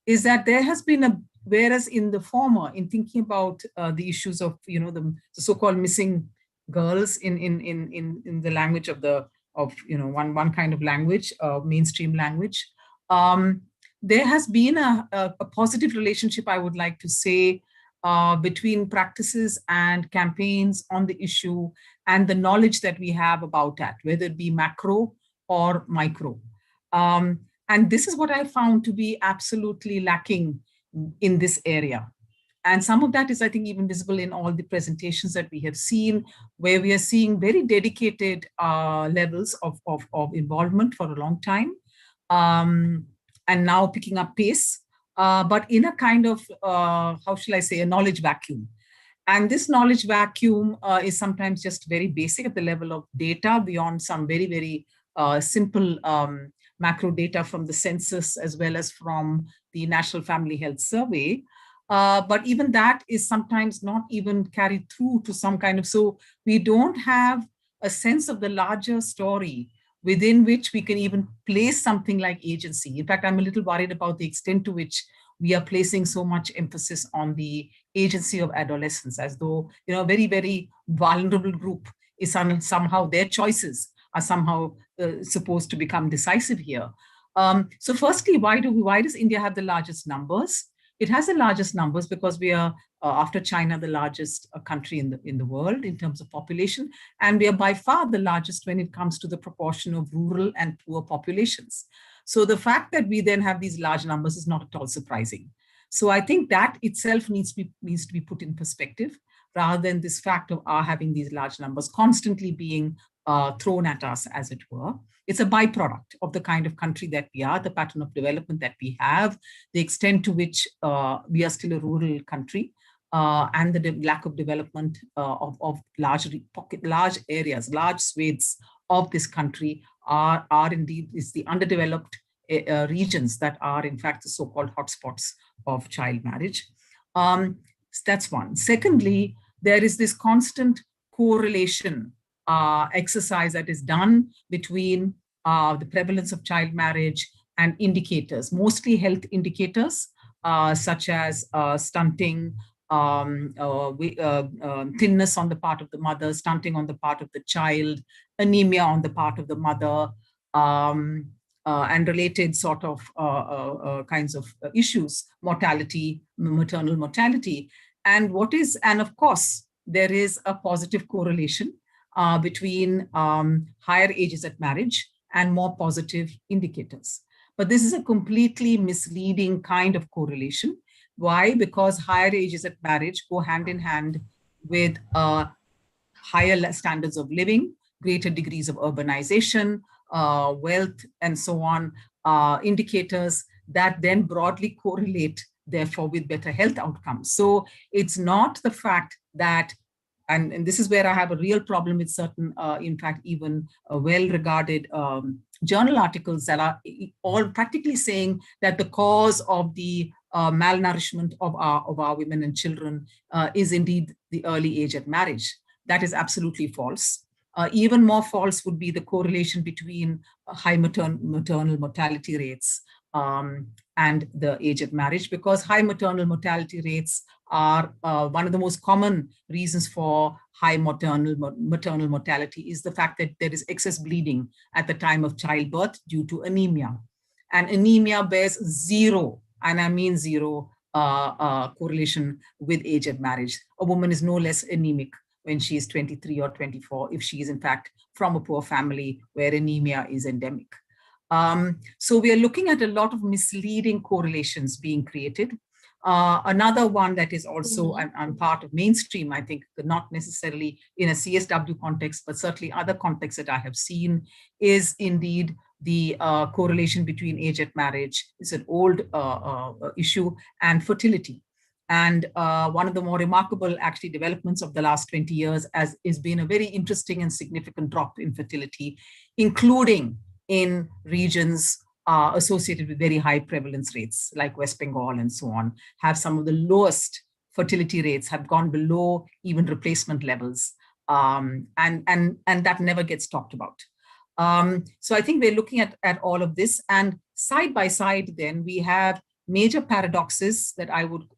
is that there has been whereas in the former, in thinking about the issues of the so-called missing girls in the language of one kind of language, mainstream language. There has been a positive relationship, I would like to say, between practices and campaigns on the issue and the knowledge that we have about that, whether it be macro or micro. And this is what I found to be absolutely lacking in this area. And some of that is, I think, even visible in all the presentations that we have seen, where we are seeing very dedicated levels of involvement for a long time, and now picking up pace, but in a kind of, how shall I say, a knowledge vacuum. And this knowledge vacuum is sometimes just very basic at the level of data, beyond some very, very simple macro data from the census as well as from the National Family Health Survey. But even that is sometimes not even carried through to some kind of, so we don't have a sense of the larger story within which we can even place something like agency. In fact, I'm a little worried about the extent to which we are placing so much emphasis on the agency of adolescents, as though, a very, very vulnerable group is somehow their choices are somehow supposed to become decisive here. So firstly, why does India have the largest numbers? It has the largest numbers because we are, after China, the largest country in the world in terms of population. And we are by far the largest when it comes to the proportion of rural and poor populations. So the fact that we then have these large numbers is not at all surprising. So I think that itself needs to be put in perspective, rather than this fact of our having these large numbers constantly being thrown at us, as it were. It's a byproduct of the kind of country that we are, the pattern of development that we have, the extent to which we are still a rural country, and the lack of development of large areas, large swathes of this country are indeed the underdeveloped regions that are in fact the so-called hotspots of child marriage. That's one. Secondly, there is this constant correlation exercise that is done between the prevalence of child marriage and indicators, mostly health indicators, such as stunting, thinness on the part of the mother, stunting on the part of the child, anemia on the part of the mother, and related sort of kinds of issues, mortality, maternal mortality. And of course, there is a positive correlation between higher ages at marriage and more positive indicators. But this is a completely misleading kind of correlation. Why? Because higher ages at marriage go hand in hand with higher standards of living, greater degrees of urbanization, wealth, and so on, indicators that then broadly correlate, therefore, with better health outcomes. So it's not the fact that, and this is where I have a real problem with certain, in fact, even well-regarded journal articles that are all practically saying that the cause of the malnourishment of our women and children is indeed the early age at marriage. That is absolutely false. Even more false would be the correlation between high maternal mortality rates and the age at marriage, because high maternal mortality rates are one of the most common reasons for high maternal mortality is the fact that there is excess bleeding at the time of childbirth due to anemia. And anemia bears zero, and I mean zero, correlation with age at marriage. A woman is no less anemic when she is 23 or 24 if she is in fact from a poor family where anemia is endemic. So we are looking at a lot of misleading correlations being created. Another one that is also, I'm part of mainstream, I think, not necessarily in a CSW context, but certainly other contexts that I have seen, is indeed the correlation between age at marriage. It's an old issue, and fertility. And one of the more remarkable actually developments of the last 20 years has been a very interesting and significant drop in fertility, including in regions associated with very high prevalence rates like West Bengal and so on, have some of the lowest fertility rates, have gone below even replacement levels. And that never gets talked about. So I think we're looking at all of this, and side by side then we have major paradoxes that I would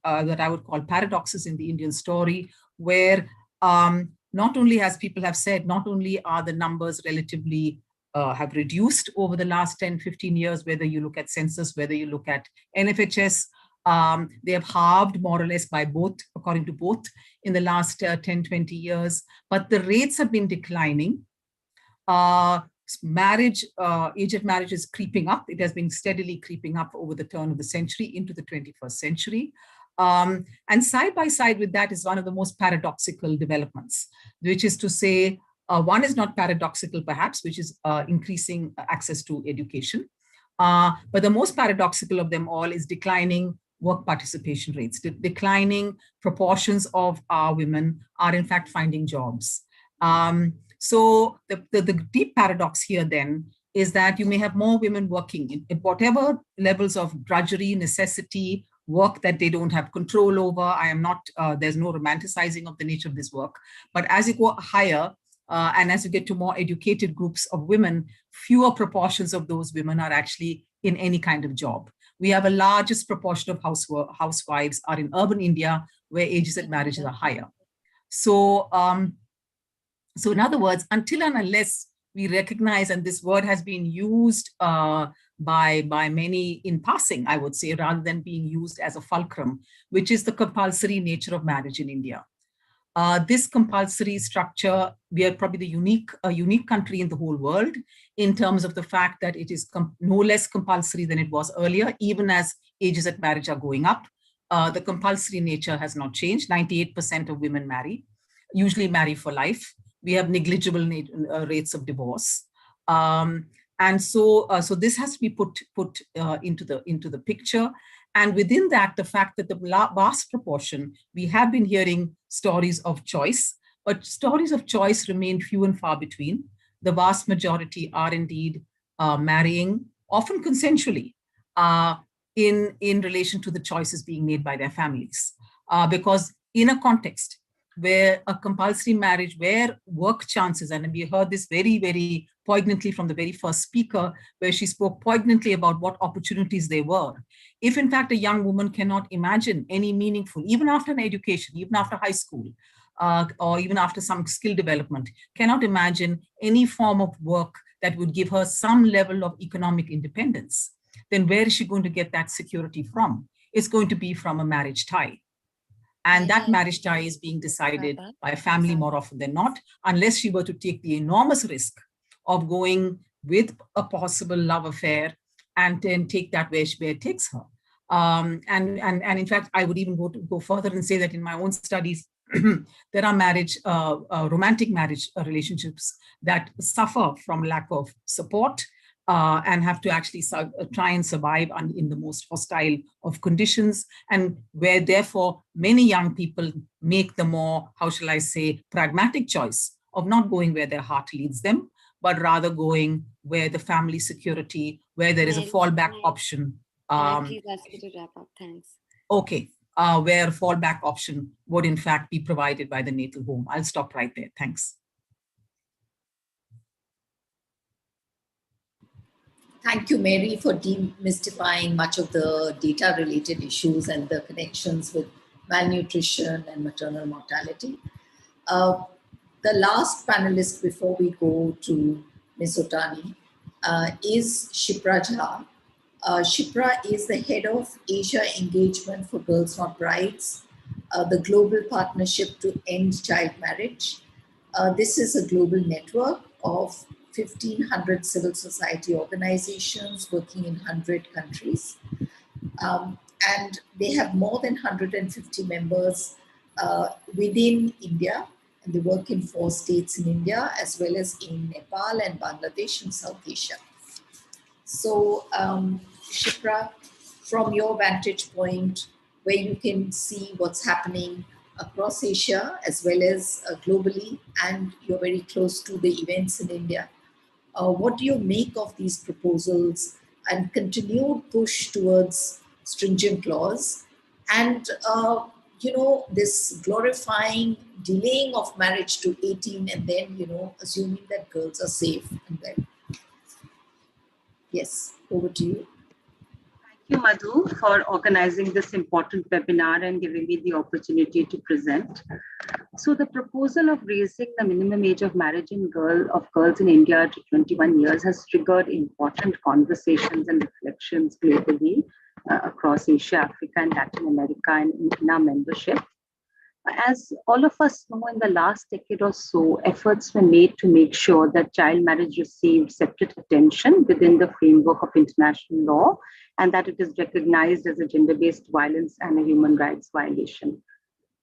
call paradoxes in the Indian story, where not only, as people have said, not only are the numbers relatively have reduced over the last 10, 15 years, whether you look at census, whether you look at NFHS, they have halved more or less by both, according to both, in the last 10, 20 years, but the rates have been declining. Age at marriage is creeping up. It has been steadily creeping up over the turn of the century into the 21st century. And side by side with that is one of the most paradoxical developments, which is to say, one is not paradoxical perhaps, which is increasing access to education. But the most paradoxical of them all is declining work participation rates. Declining proportions of our women are in fact finding jobs. So the deep paradox here then is that you may have more women working in whatever levels of drudgery, necessity, work that they don't have control over. I am not, there's no romanticizing of the nature of this work. But as you go higher, and as you get to more educated groups of women, fewer proportions of those women are actually in any kind of job. We have a largest proportion of housewives are in urban India, where ages at marriage are higher. So, so in other words, until and unless we recognize, and this word has been used by many in passing, I would say, rather than being used as a fulcrum, which is the compulsory nature of marriage in India. This compulsory structure, we are probably the unique country in the whole world in terms of the fact that it is no less compulsory than it was earlier, even as ages at marriage are going up. The compulsory nature has not changed. 98% of women marry, usually marry for life. We have negligible rates of divorce. And so this has to be put into the picture. And within that, the fact that the vast proportion, we have been hearing stories of choice, but stories of choice remain few and far between. The vast majority are indeed marrying, often consensually, in relation to the choices being made by their families. Because in a context where a compulsory marriage, where work chances, and we heard this very, very poignantly from the very first speaker, where she spoke poignantly about what opportunities there were. If in fact a young woman cannot imagine any meaningful, even after an education, even after high school, or even after some skill development, cannot imagine any form of work that would give her some level of economic independence, then where is she going to get that security from? It's going to be from a marriage tie. And that marriage tie is being decided by family more often than not, unless she were to take the enormous risk of going with a possible love affair and then take that where it takes her. And in fact, I would even go further and say that in my own studies, there are romantic marriage relationships that suffer from lack of support and have to actually try and survive in the most hostile of conditions, and where therefore many young people make the more, how shall I say, pragmatic choice of not going where their heart leads them, but rather going where the family security, where there is a fallback option. Can I please ask you to wrap up? Thanks. Okay, where a fallback option would in fact be provided by the natal home. I'll stop right there. Thanks. Thank you, Mary, for demystifying much of the data-related issues and the connections with malnutrition and maternal mortality. The last panelist before we go to Ms. Otani is Shipra Jha. Shipra is the head of Asia Engagement for Girls Not Brides, the global partnership to end child marriage. This is a global network of 1,500 civil society organizations working in 100 countries. And they have more than 150 members within India, and they work in 4 states in India, as well as in Nepal and Bangladesh and South Asia. So, Shipra, from your vantage point, where you can see what's happening across Asia as well as globally, and you're very close to the events in India, what do you make of these proposals and continued push towards stringent laws and this glorifying delaying of marriage to 18 and then assuming that girls are safe and well? Yes, over to you. Thank you, Madhu, for organizing this important webinar and giving me the opportunity to present. So the proposal of raising the minimum age of marriage of girls in India to 21 years has triggered important conversations and reflections globally across Asia, Africa, and Latin America, and in our membership. As all of us know, in the last decade or so, efforts were made to make sure that child marriage received separate attention within the framework of international law, and that it is recognized as a gender-based violence and a human rights violation.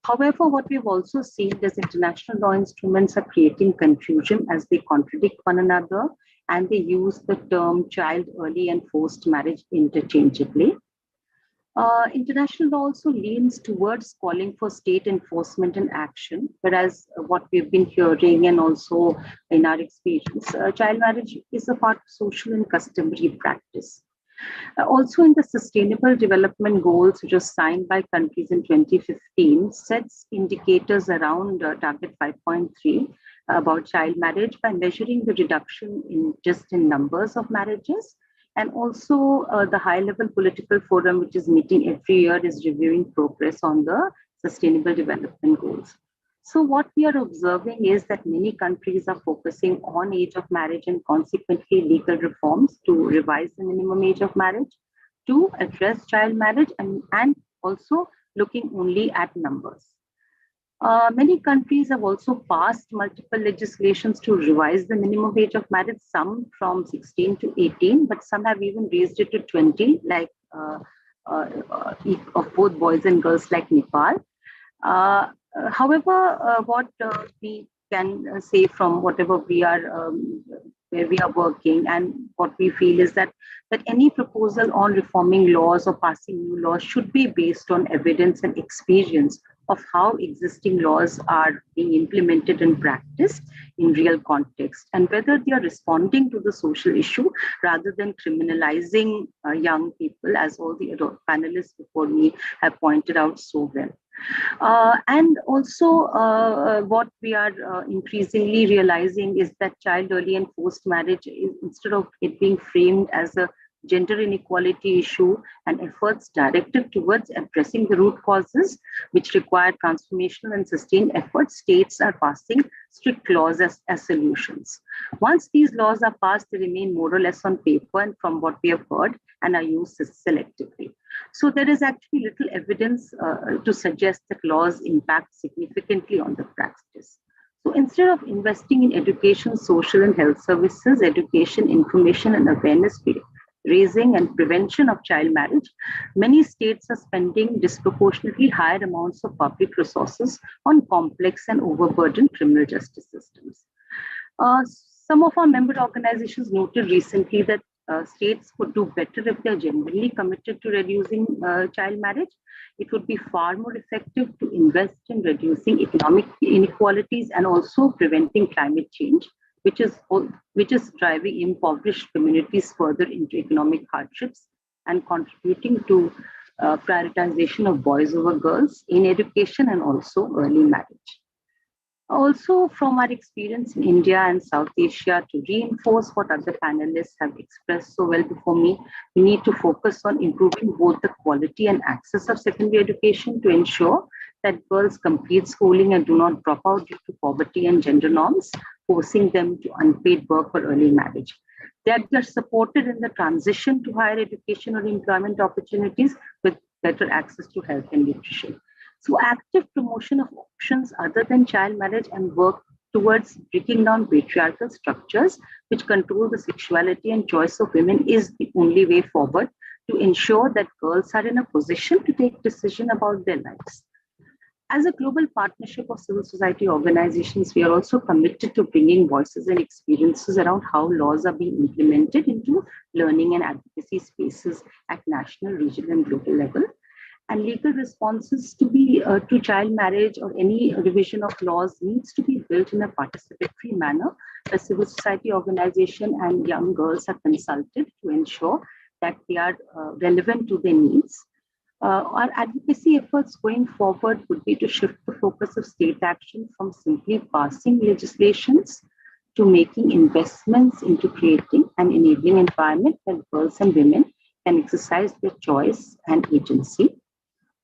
However, what we've also seen is international law instruments are creating confusion as they contradict one another, and they use the term child early and forced marriage interchangeably. International law also leans towards calling for state enforcement and action, whereas what we've been hearing and also in our experience, child marriage is a part of social and customary practice. Also in the Sustainable Development Goals, which was signed by countries in 2015, sets indicators around target 5.3 about child marriage by measuring the reduction in numbers of marriages. And also the high-level political forum, which is meeting every year, is reviewing progress on the Sustainable Development Goals. So what we are observing is that many countries are focusing on age of marriage and consequently legal reforms to revise the minimum age of marriage, to address child marriage, and also looking only at numbers. Many countries have also passed multiple legislations to revise the minimum age of marriage, some from 16 to 18, but some have even raised it to 20, like of both boys and girls, like Nepal. However, what we can say from whatever we are, where we are working, and what we feel is that any proposal on reforming laws or passing new laws should be based on evidence and experience of how existing laws are being implemented and practiced in real context, and whether they are responding to the social issue rather than criminalizing young people, as all the panelists before me have pointed out so well. And also what we are increasingly realizing is that child early and forced marriage, instead of it being framed as a gender inequality issue and efforts directed towards addressing the root causes, which require transformational and sustained efforts, states are passing strict laws as solutions. Once these laws are passed, they remain more or less on paper and from what we have heard, and are used selectively. So there is actually little evidence to suggest that laws impact significantly on the practice. So instead of investing in education, social and health services, education, information, and awareness raising and prevention of child marriage, many states are spending disproportionately higher amounts of public resources on complex and overburdened criminal justice systems. Some of our member organizations noted recently that states could do better if they're genuinely committed to reducing child marriage. It would be far more effective to invest in reducing economic inequalities and also preventing climate change, which is driving impoverished communities further into economic hardships and contributing to prioritization of boys over girls in education and also early marriage. Also, from our experience in India and South Asia, to reinforce what other panelists have expressed so well before me, we need to focus on improving both the quality and access of secondary education to ensure that girls complete schooling and do not drop out due to poverty and gender norms, forcing them to unpaid work or early marriage. That they're supported in the transition to higher education or employment opportunities with better access to health and nutrition. So active promotion of options other than child marriage and work towards breaking down patriarchal structures which control the sexuality and choice of women is the only way forward to ensure that girls are in a position to take decision about their lives. As a global partnership of civil society organizations, we are also committed to bringing voices and experiences around how laws are being implemented into learning and advocacy spaces at national, regional, and global level. And legal responses to child marriage or any revision of laws needs to be built in a participatory manner. The civil society organization and young girls are consulted to ensure that they are relevant to their needs. Our advocacy efforts going forward would be to shift the focus of state action from simply passing legislations to making investments into creating an enabling environment where girls and women can exercise their choice and agency.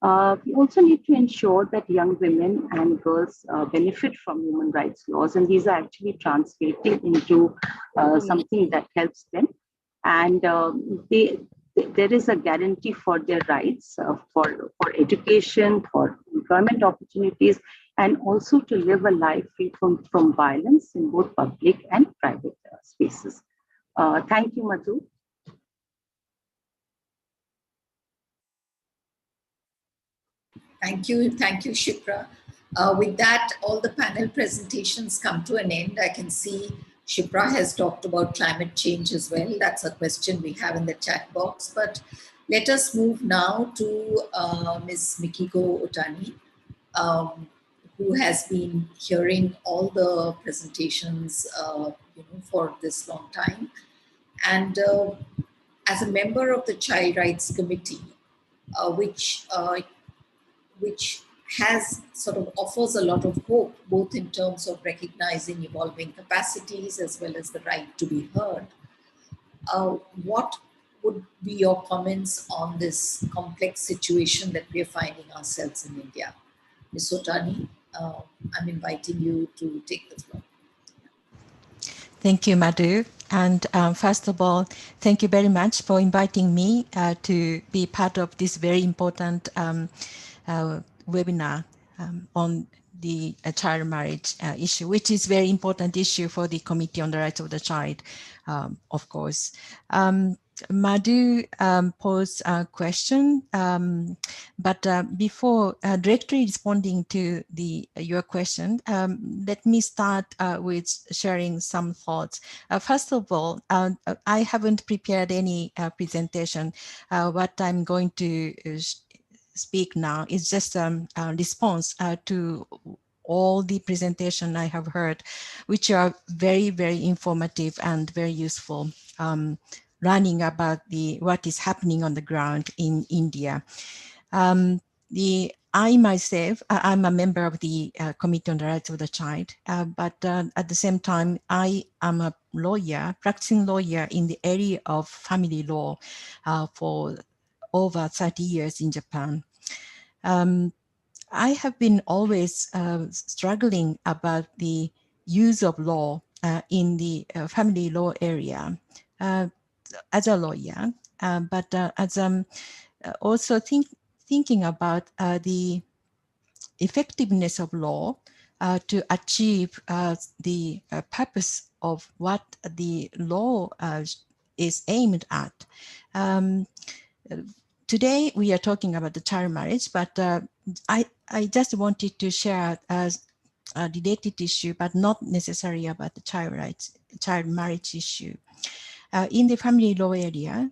We also need to ensure that young women and girls benefit from human rights laws, and these are actually translating into something that helps them. And there is a guarantee for their rights for education, for employment opportunities, and also to live a life free from violence in both public and private spaces. Thank you, Madhu. Thank you, Shipra. With that, all the panel presentations come to an end. I can see Shipra has talked about climate change as well. That's a question we have in the chat box. But let us move now to Ms. Mikiko Otani, who has been hearing all the presentations for this long time. And as a member of the Child Rights Committee, which has sort of offers a lot of hope, both in terms of recognizing evolving capacities as well as the right to be heard. What would be your comments on this complex situation that we are finding ourselves in India? Ms. Otani, I'm inviting you to take the floor. Thank you, Madhu. And first of all, thank you very much for inviting me to be part of this very important webinar on the child marriage issue, which is very important issue for the Committee on the Rights of the Child, of course. Madhu posed a question, but before directly responding to your question, let me start with sharing some thoughts. First of all, I haven't prepared any presentation. What I'm going to speak now is just a response to all the presentation I have heard, which are very, very informative and very useful, learning about what is happening on the ground in India. I myself, I'm a member of the Committee on the Rights of the Child, but at the same time, I am a lawyer, practicing lawyer in the area of family law for over 30 years in Japan. I have been always struggling about the use of law in the family law area as a lawyer, but as also thinking about the effectiveness of law to achieve the purpose of what the law is aimed at. Today we are talking about the child marriage, but I just wanted to share as a related issue, but not necessarily about the child marriage issue. In the family law area,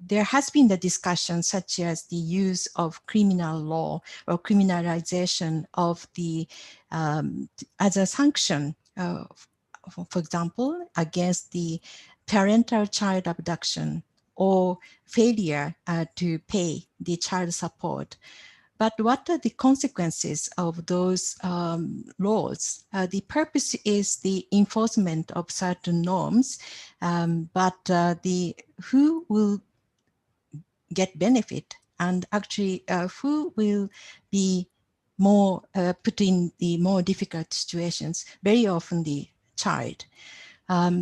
there has been the discussion such as the use of criminal law or criminalization of the as a sanction, for example, against the parental child abduction or failure to pay the child support. But what are the consequences of those laws? The purpose is the enforcement of certain norms, but who will get benefit, and actually who will be more put in the more difficult situations? Very often the child.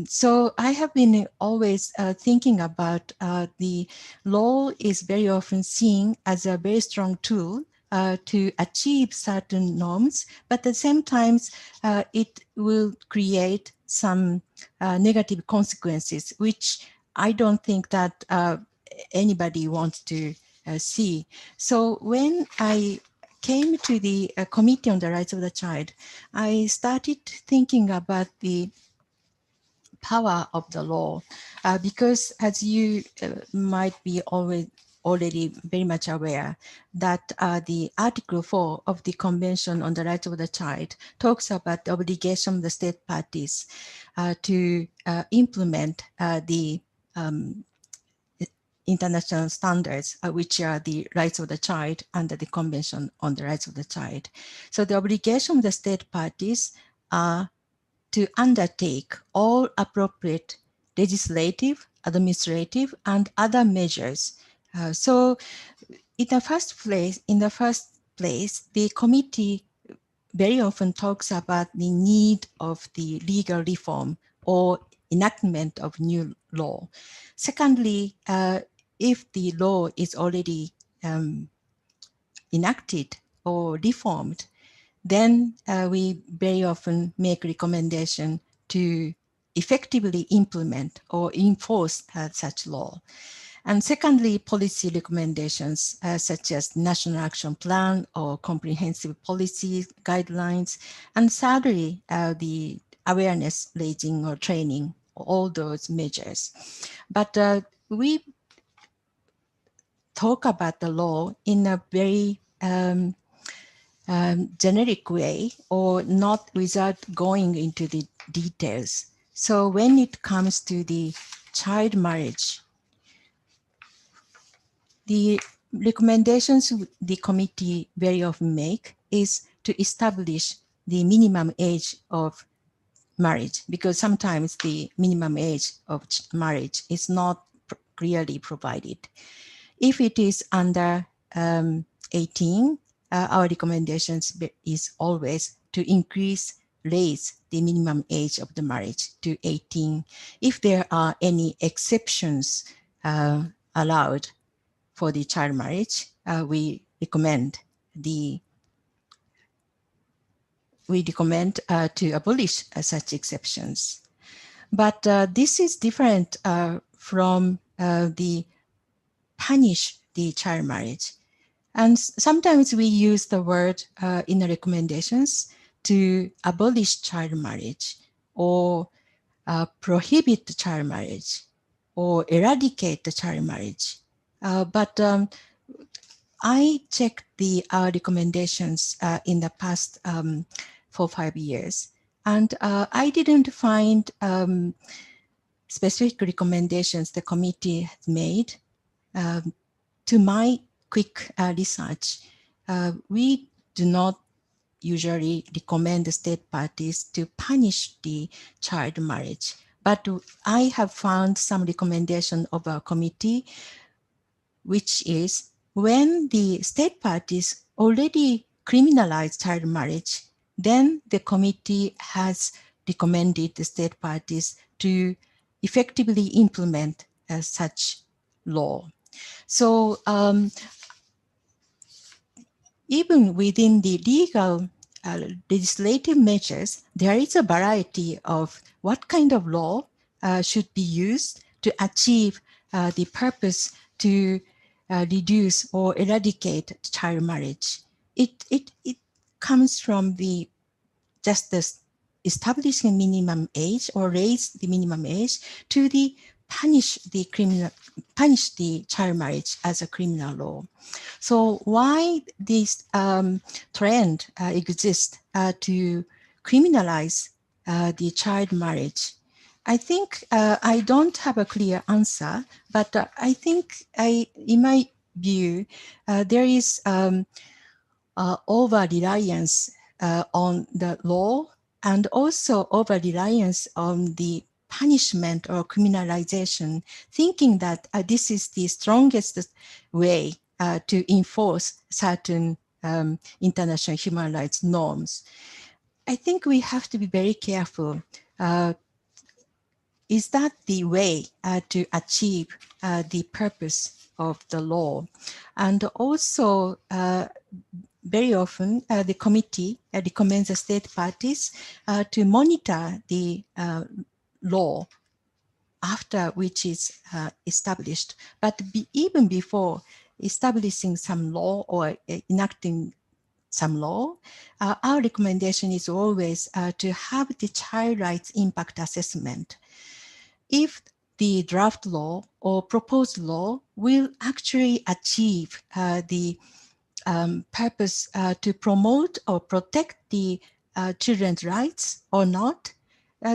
So I have been always thinking about the law is very often seen as a very strong tool to achieve certain norms, but at the same time, it will create some negative consequences, which I don't think that anybody wants to see. So when I came to the Committee on the Rights of the Child, I started thinking about the power of the law, because as you might be already very much aware that the Article 4 of the Convention on the Rights of the Child talks about the obligation of the state parties to implement the international standards, which are the rights of the child under the Convention on the Rights of the Child. So the obligation of the state parties are to undertake all appropriate legislative, administrative, and other measures. So in the first place, the committee very often talks about the need of the legal reform or enactment of new law. Secondly, if the law is already enacted or reformed, then we very often make recommendation to effectively implement or enforce such law. And secondly, policy recommendations such as National Action Plan or comprehensive policy guidelines. And thirdly, the awareness raising or training, all those measures. But we talk about the law in a very generic way, or not without going into the details. So when it comes to the child marriage, the recommendations the committee very often make is to establish the minimum age of marriage, because sometimes the minimum age of marriage is not clearly provided. If it is under 18, our recommendations is always to raise the minimum age of the marriage to 18. If there are any exceptions allowed for the child marriage, we recommend to abolish such exceptions. But this is different from the punish the child marriage. And sometimes we use the word in the recommendations to abolish child marriage, or prohibit the child marriage, or eradicate the child marriage. But I checked our recommendations in the past 4 or 5 years, and I didn't find specific recommendations the committee has made. To my quick research, we do not usually recommend the state parties to punish the child marriage. But I have found some recommendation of our committee, which is when the state parties already criminalize child marriage, then the committee has recommended the state parties to effectively implement such law. So even within the legal legislative measures, there is a variety of what kind of law should be used to achieve the purpose to reduce or eradicate child marriage. It comes from the just the establishing minimum age or raise the minimum age to the punish the child marriage as a criminal law. So why this trend exists to criminalize the child marriage? I think I don't have a clear answer, but I think in my view, there is over-reliance on the law and also over-reliance on the punishment or criminalization, thinking that this is the strongest way to enforce certain international human rights norms. I think we have to be very careful. Is that the way to achieve the purpose of the law? And also, very often, the committee recommends the state parties to monitor the law after which is established. But even before establishing some law or enacting some law, our recommendation is always to have the child rights impact assessment. If the draft law or proposed law will actually achieve the purpose to promote or protect the children's rights or not,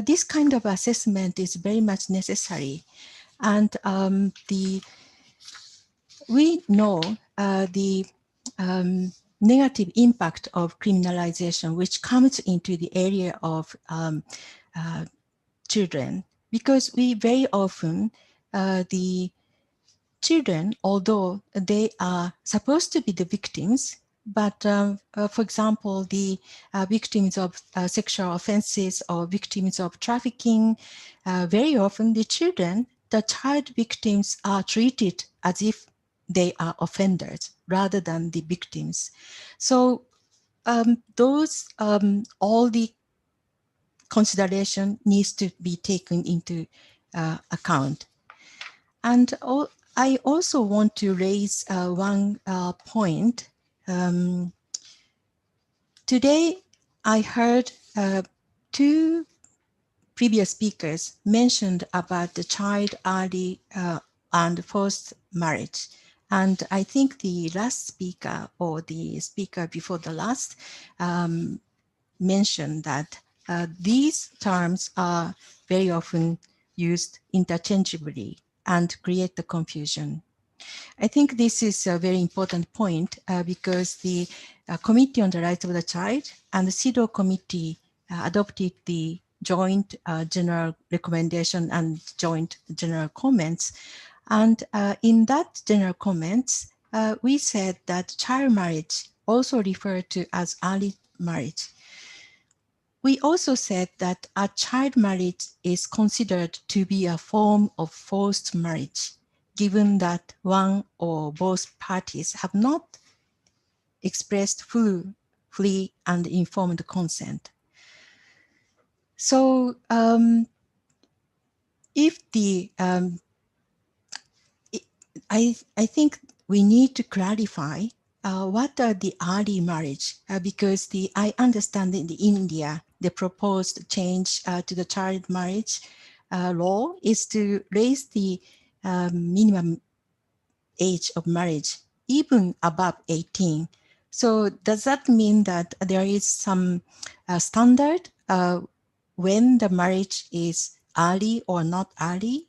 this kind of assessment is very much necessary. And we know the negative impact of criminalization, which comes into the area of children, because we very often, the children, although they are supposed to be the victims, but for example, the victims of sexual offenses or victims of trafficking, very often the children, the child victims are treated as if they are offenders rather than the victims. So those, all the consideration needs to be taken into account. And I also want to raise one point. Today, I heard two previous speakers mentioned about the child early and forced marriage. And I think the last speaker or the speaker before the last mentioned that these terms are very often used interchangeably and create the confusion. I think this is a very important point because the Committee on the Rights of the Child and the CEDAW Committee adopted the joint general recommendation and joint general comments. And in that general comments, we said that child marriage also referred to as early marriage. We also said that a child marriage is considered to be a form of forced marriage, given that one or both parties have not expressed free and informed consent. So if the, I think we need to clarify what are the early marriage, because I understand in India, the proposed change to the child marriage law is to raise the minimum age of marriage even above 18. So does that mean that there is some standard when the marriage is early or not early?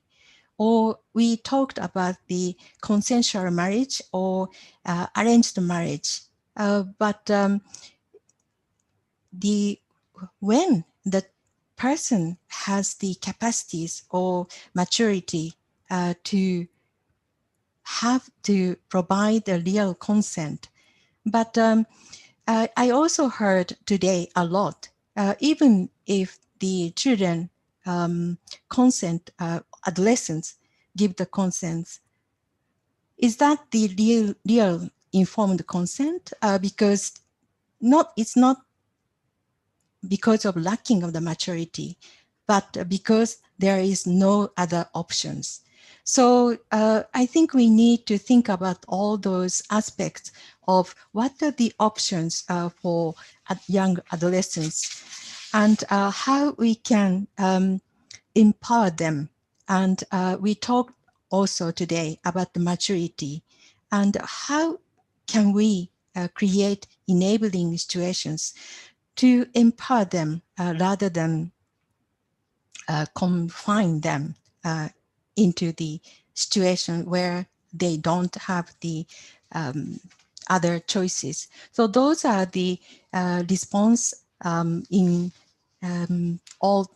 Or we talked about the consensual marriage or arranged marriage, but when the person has the capacities or maturity to have to provide a real consent. But I also heard today a lot, even if the children consent, adolescents give the consent, is that the real informed consent? Because it's not because of lacking of the maturity, but because there is no other options. So I think we need to think about all those aspects of what are the options for young adolescents, and how we can empower them. And we talked also today about the maturity and how can we create enabling situations to empower them rather than confine them into the situation where they don't have the other choices. So those are the response in all.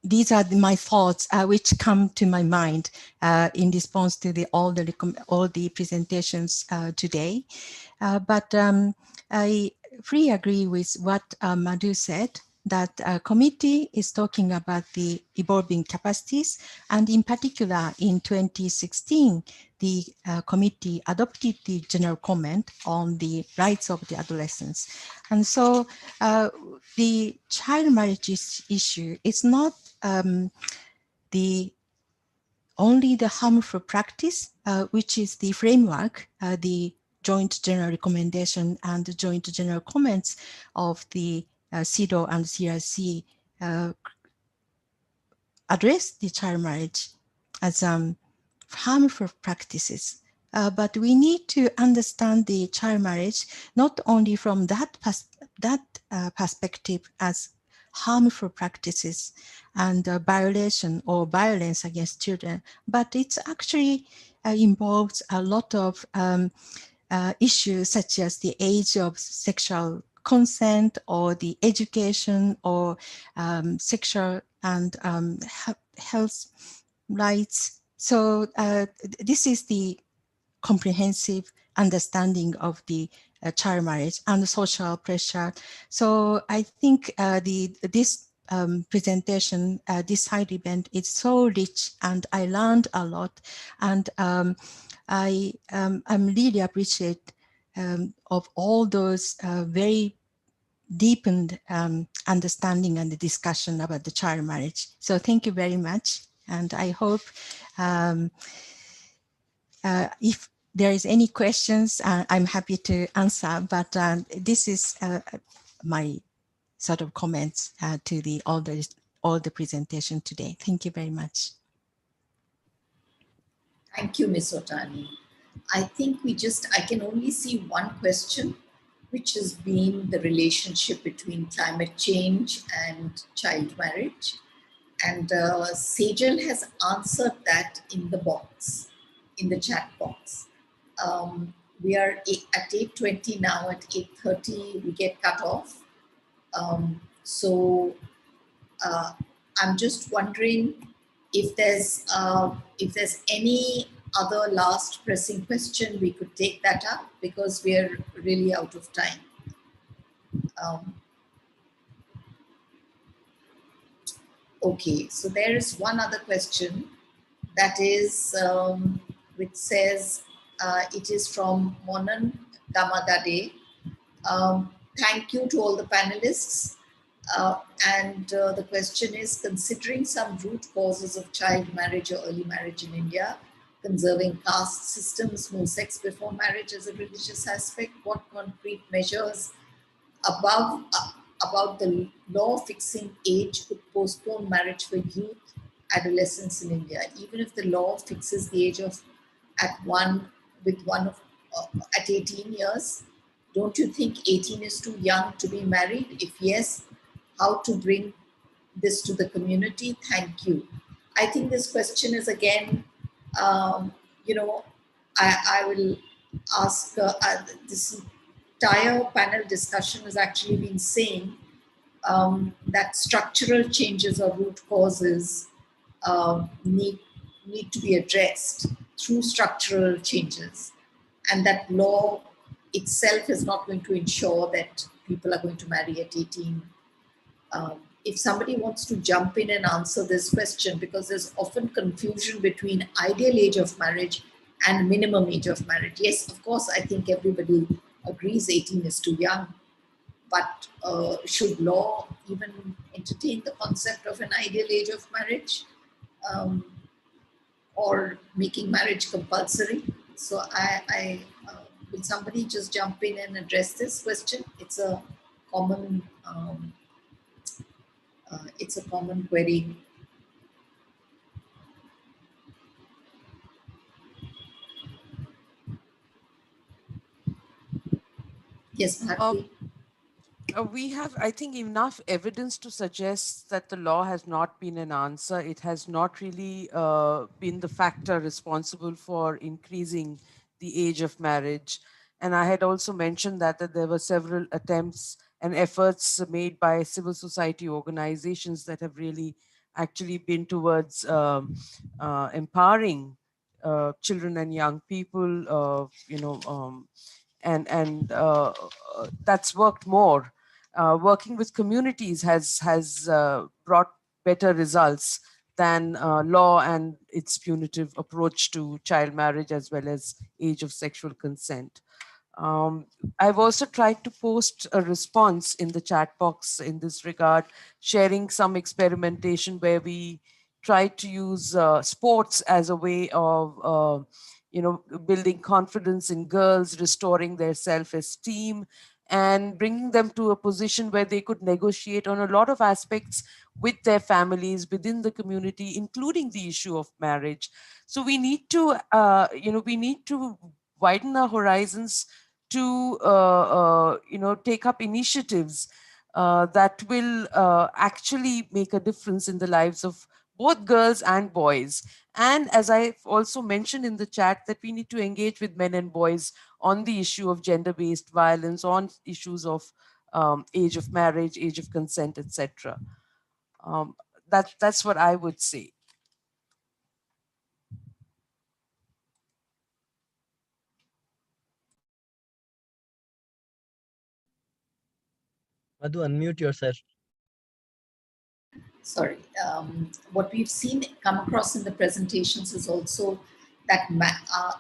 These are my thoughts which come to my mind in response to all the presentations today. But I fully agree with what Madhu said, that committee is talking about the evolving capacities, and in particular in 2016, the committee adopted the general comment on the rights of the adolescents. And so the child marriage issue is not only the harmful practice, which is the framework, the joint general recommendation and the joint general comments of the CEDAW and CRC address the child marriage as harmful practices. But we need to understand the child marriage not only from that perspective as harmful practices and violation or violence against children, but it's actually involves a lot of issues such as the age of sexual consent or the education or sexual and health rights. So this is the comprehensive understanding of the child marriage and social pressure. So I think this presentation, this side event is so rich, and I learned a lot, and I'm really appreciate of all those very deepened understanding and the discussion about the child marriage. So thank you very much, and I hope if there is any questions, I'm happy to answer, but this is my sort of comments to all the presentation today. Thank you very much. Thank you, Ms. Otani. I think I can only see one question, which has been the relationship between climate change and child marriage. And Sejal has answered that in the box, in the chat box. We are at 8:20 now. At 8:30, we get cut off. So I'm just wondering if there's any other last pressing question, we could take that up, because we're really out of time. Okay, so there is one other question that is, which says, it is from Monan Gamagade. Thank you to all the panelists. The question is, considering some root causes of child marriage or early marriage in India, conserving caste systems, more sex before marriage as a religious aspect, what concrete measures about the law fixing age could postpone marriage for youth, adolescents in India? Even if the law fixes the age of at 18 years, don't you think 18 is too young to be married? If yes, how to bring this to the community? Thank you. I think this question is again, I will ask, this entire panel discussion has actually been saying that structural changes or root causes need to be addressed through structural changes, and that law itself is not going to ensure that people are going to marry at 18. If somebody wants to jump in and answer this question, because there's often confusion between ideal age of marriage and minimum age of marriage. Yes, of course, I think everybody agrees 18 is too young, but should law even entertain the concept of an ideal age of marriage? or making marriage compulsory. So will somebody just jump in and address this question? It's a common query. Yes, Bharti. We have, I think, enough evidence to suggest that the law has not been an answer. It has not really been the factor responsible for increasing the age of marriage. And I had also mentioned that there were several attempts and efforts made by civil society organizations that have really actually been towards empowering children and young people, and that's worked more. Working with communities has brought better results than law and its punitive approach to child marriage as well as age of sexual consent. I've also tried to post a response in the chat box in this regard, sharing some experimentation where we try to use sports as a way of building confidence in girls, restoring their self-esteem, and bringing them to a position where they could negotiate on a lot of aspects with their families, within the community, including the issue of marriage. So we need to, widen our horizons to, take up initiatives that will actually make a difference in the lives of both girls and boys. And as I've also mentioned in the chat, that we need to engage with men and boys on the issue of gender-based violence, on issues of age of marriage, age of consent, etc. That's what I would say. Madhu, unmute yourself. Sorry. What we've seen come across in the presentations is also that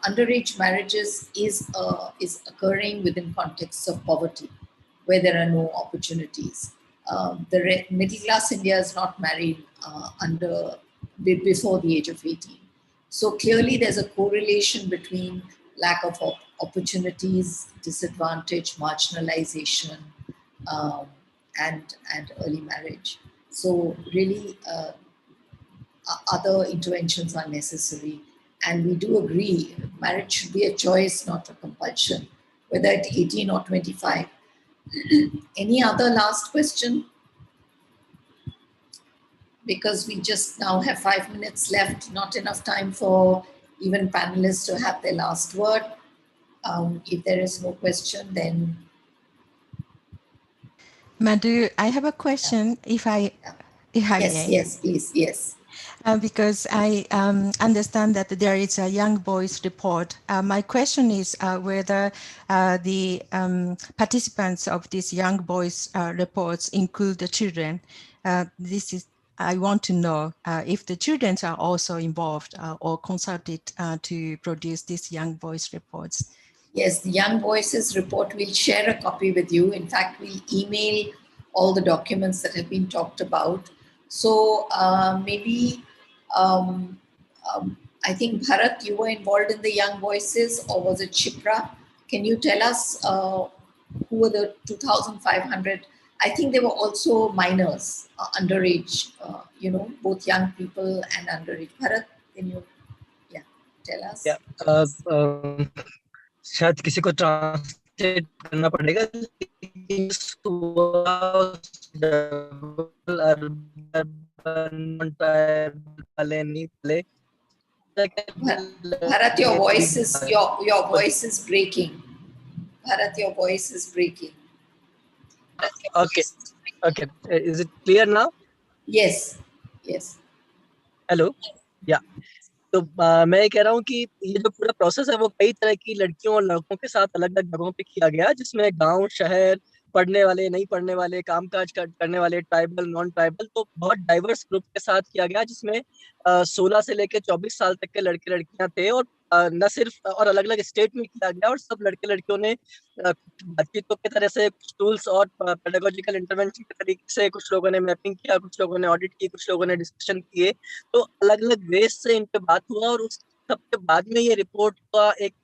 underage marriages is occurring within contexts of poverty, where there are no opportunities. The middle class India is not married before the age of 18. So clearly there's a correlation between lack of opportunities, disadvantage, marginalization, and early marriage. So really other interventions are necessary. And we do agree, marriage should be a choice, not a compulsion, whether at 18 or 25. Any other last question? Because we just now have 5 minutes left, not enough time for even panelists to have their last word. If there is no question, then... Madhu, I have a question, if I may. Yes, please, yes. Because I understand that there is a young boys report. My question is whether the participants of these young boys reports include the children. I want to know if the children are also involved or consulted to produce these young boys reports. Yes, the Young Voices report, we'll share a copy with you. In fact, we'll email all the documents that have been talked about. So maybe, I think Bharat, you were involved in the Young Voices, or was it Shipra? Can you tell us who were the 2,500? I think they were also minors, underage, both young people and underage. Bharat, can you tell us? Yeah. शायद किसी को translate करना पड़ेगा, लेकिन Bharat, your voice is breaking. Bharat, your voice is breaking. Okay. Is it clear now? Yes. Hello. Yeah. तो मैं कह रहा हूँ कि ये जो पूरा प्रोसेस है वो कई तरह की लड़कियों और लड़कों के साथ अलग अलग जगहों पे किया गया, जिसमें गांव, शहर पढ़ने वाले, नहीं पढ़ने वाले, कामकाज करने वाले, ट्राइबल, नॉन ट्राइबल, तो बहुत डाइवर्स ग्रुप के साथ किया गया, जिसमें 16 से लेकर 24 साल तक के लड़के लड़कियां थे, और न सिर्फ और अलग अलग स्टेट में किया गया, और सब लड़के लड़कियों ने बातचीतों की तरह से कुछ टूल्स और पेडागोजिकल इंटरवेंशन के तरीके से, कुछ लोगों ने मैपिंग किया, कुछ लोगों ने ऑडिट की, कुछ लोगों ने डिस्कशन किए, तो अलग अलग वेज से इन पे बात हुआ, और उस सबके बाद में ये रिपोर्ट का एक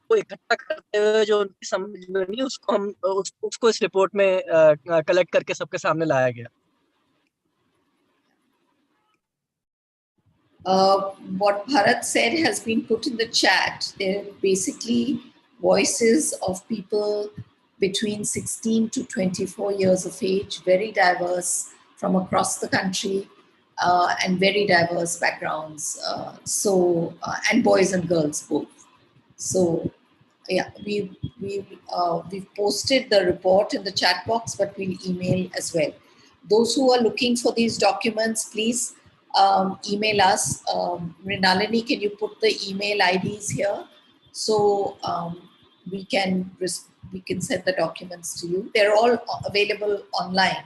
को इकट्ठा करते हुए जो उनकी समझ बनी, उसको हम उसको इस रिपोर्ट में कलेक्ट करके सबके सामने लाया गया। What Bharat said has been put in the chat. They're basically voices of people between 16 to 24 years of age, very diverse from across the country, and very diverse backgrounds. And boys and girls both. So, yeah, we've posted the report in the chat box, but we'll email as well. Those who are looking for these documents, please email us. Rinalini, can you put the email IDs here? So we can send the documents to you. They're all available online,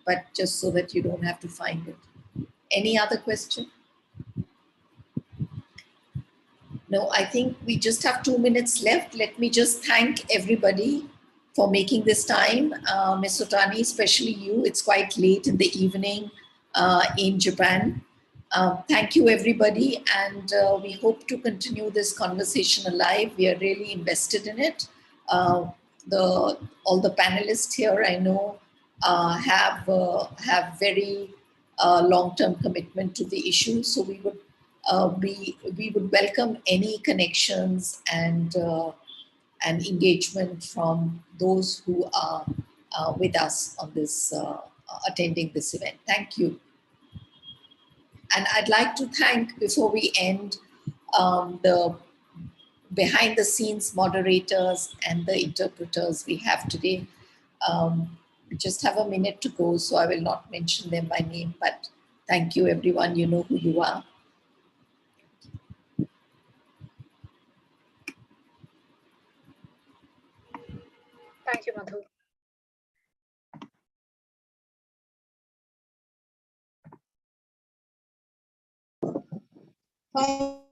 but just so that you don't have to find it. Any other question? No, I think we just have 2 minutes left. Let me just thank everybody for making this time. Ms. Otani, especially you. It's quite late in the evening in Japan. Thank you, everybody. And we hope to continue this conversation alive. We are really invested in it. All the panelists here, I know, have very long-term commitment to the issue. So we would welcome any connections and engagement from those who are with us on this, attending this event. Thank you. And I'd like to thank, before we end, the behind the scenes moderators and the interpreters we have today. We just have a minute to go, so I will not mention them by name, but thank you, everyone. You know who you are. Thank you, Madhu. Bye.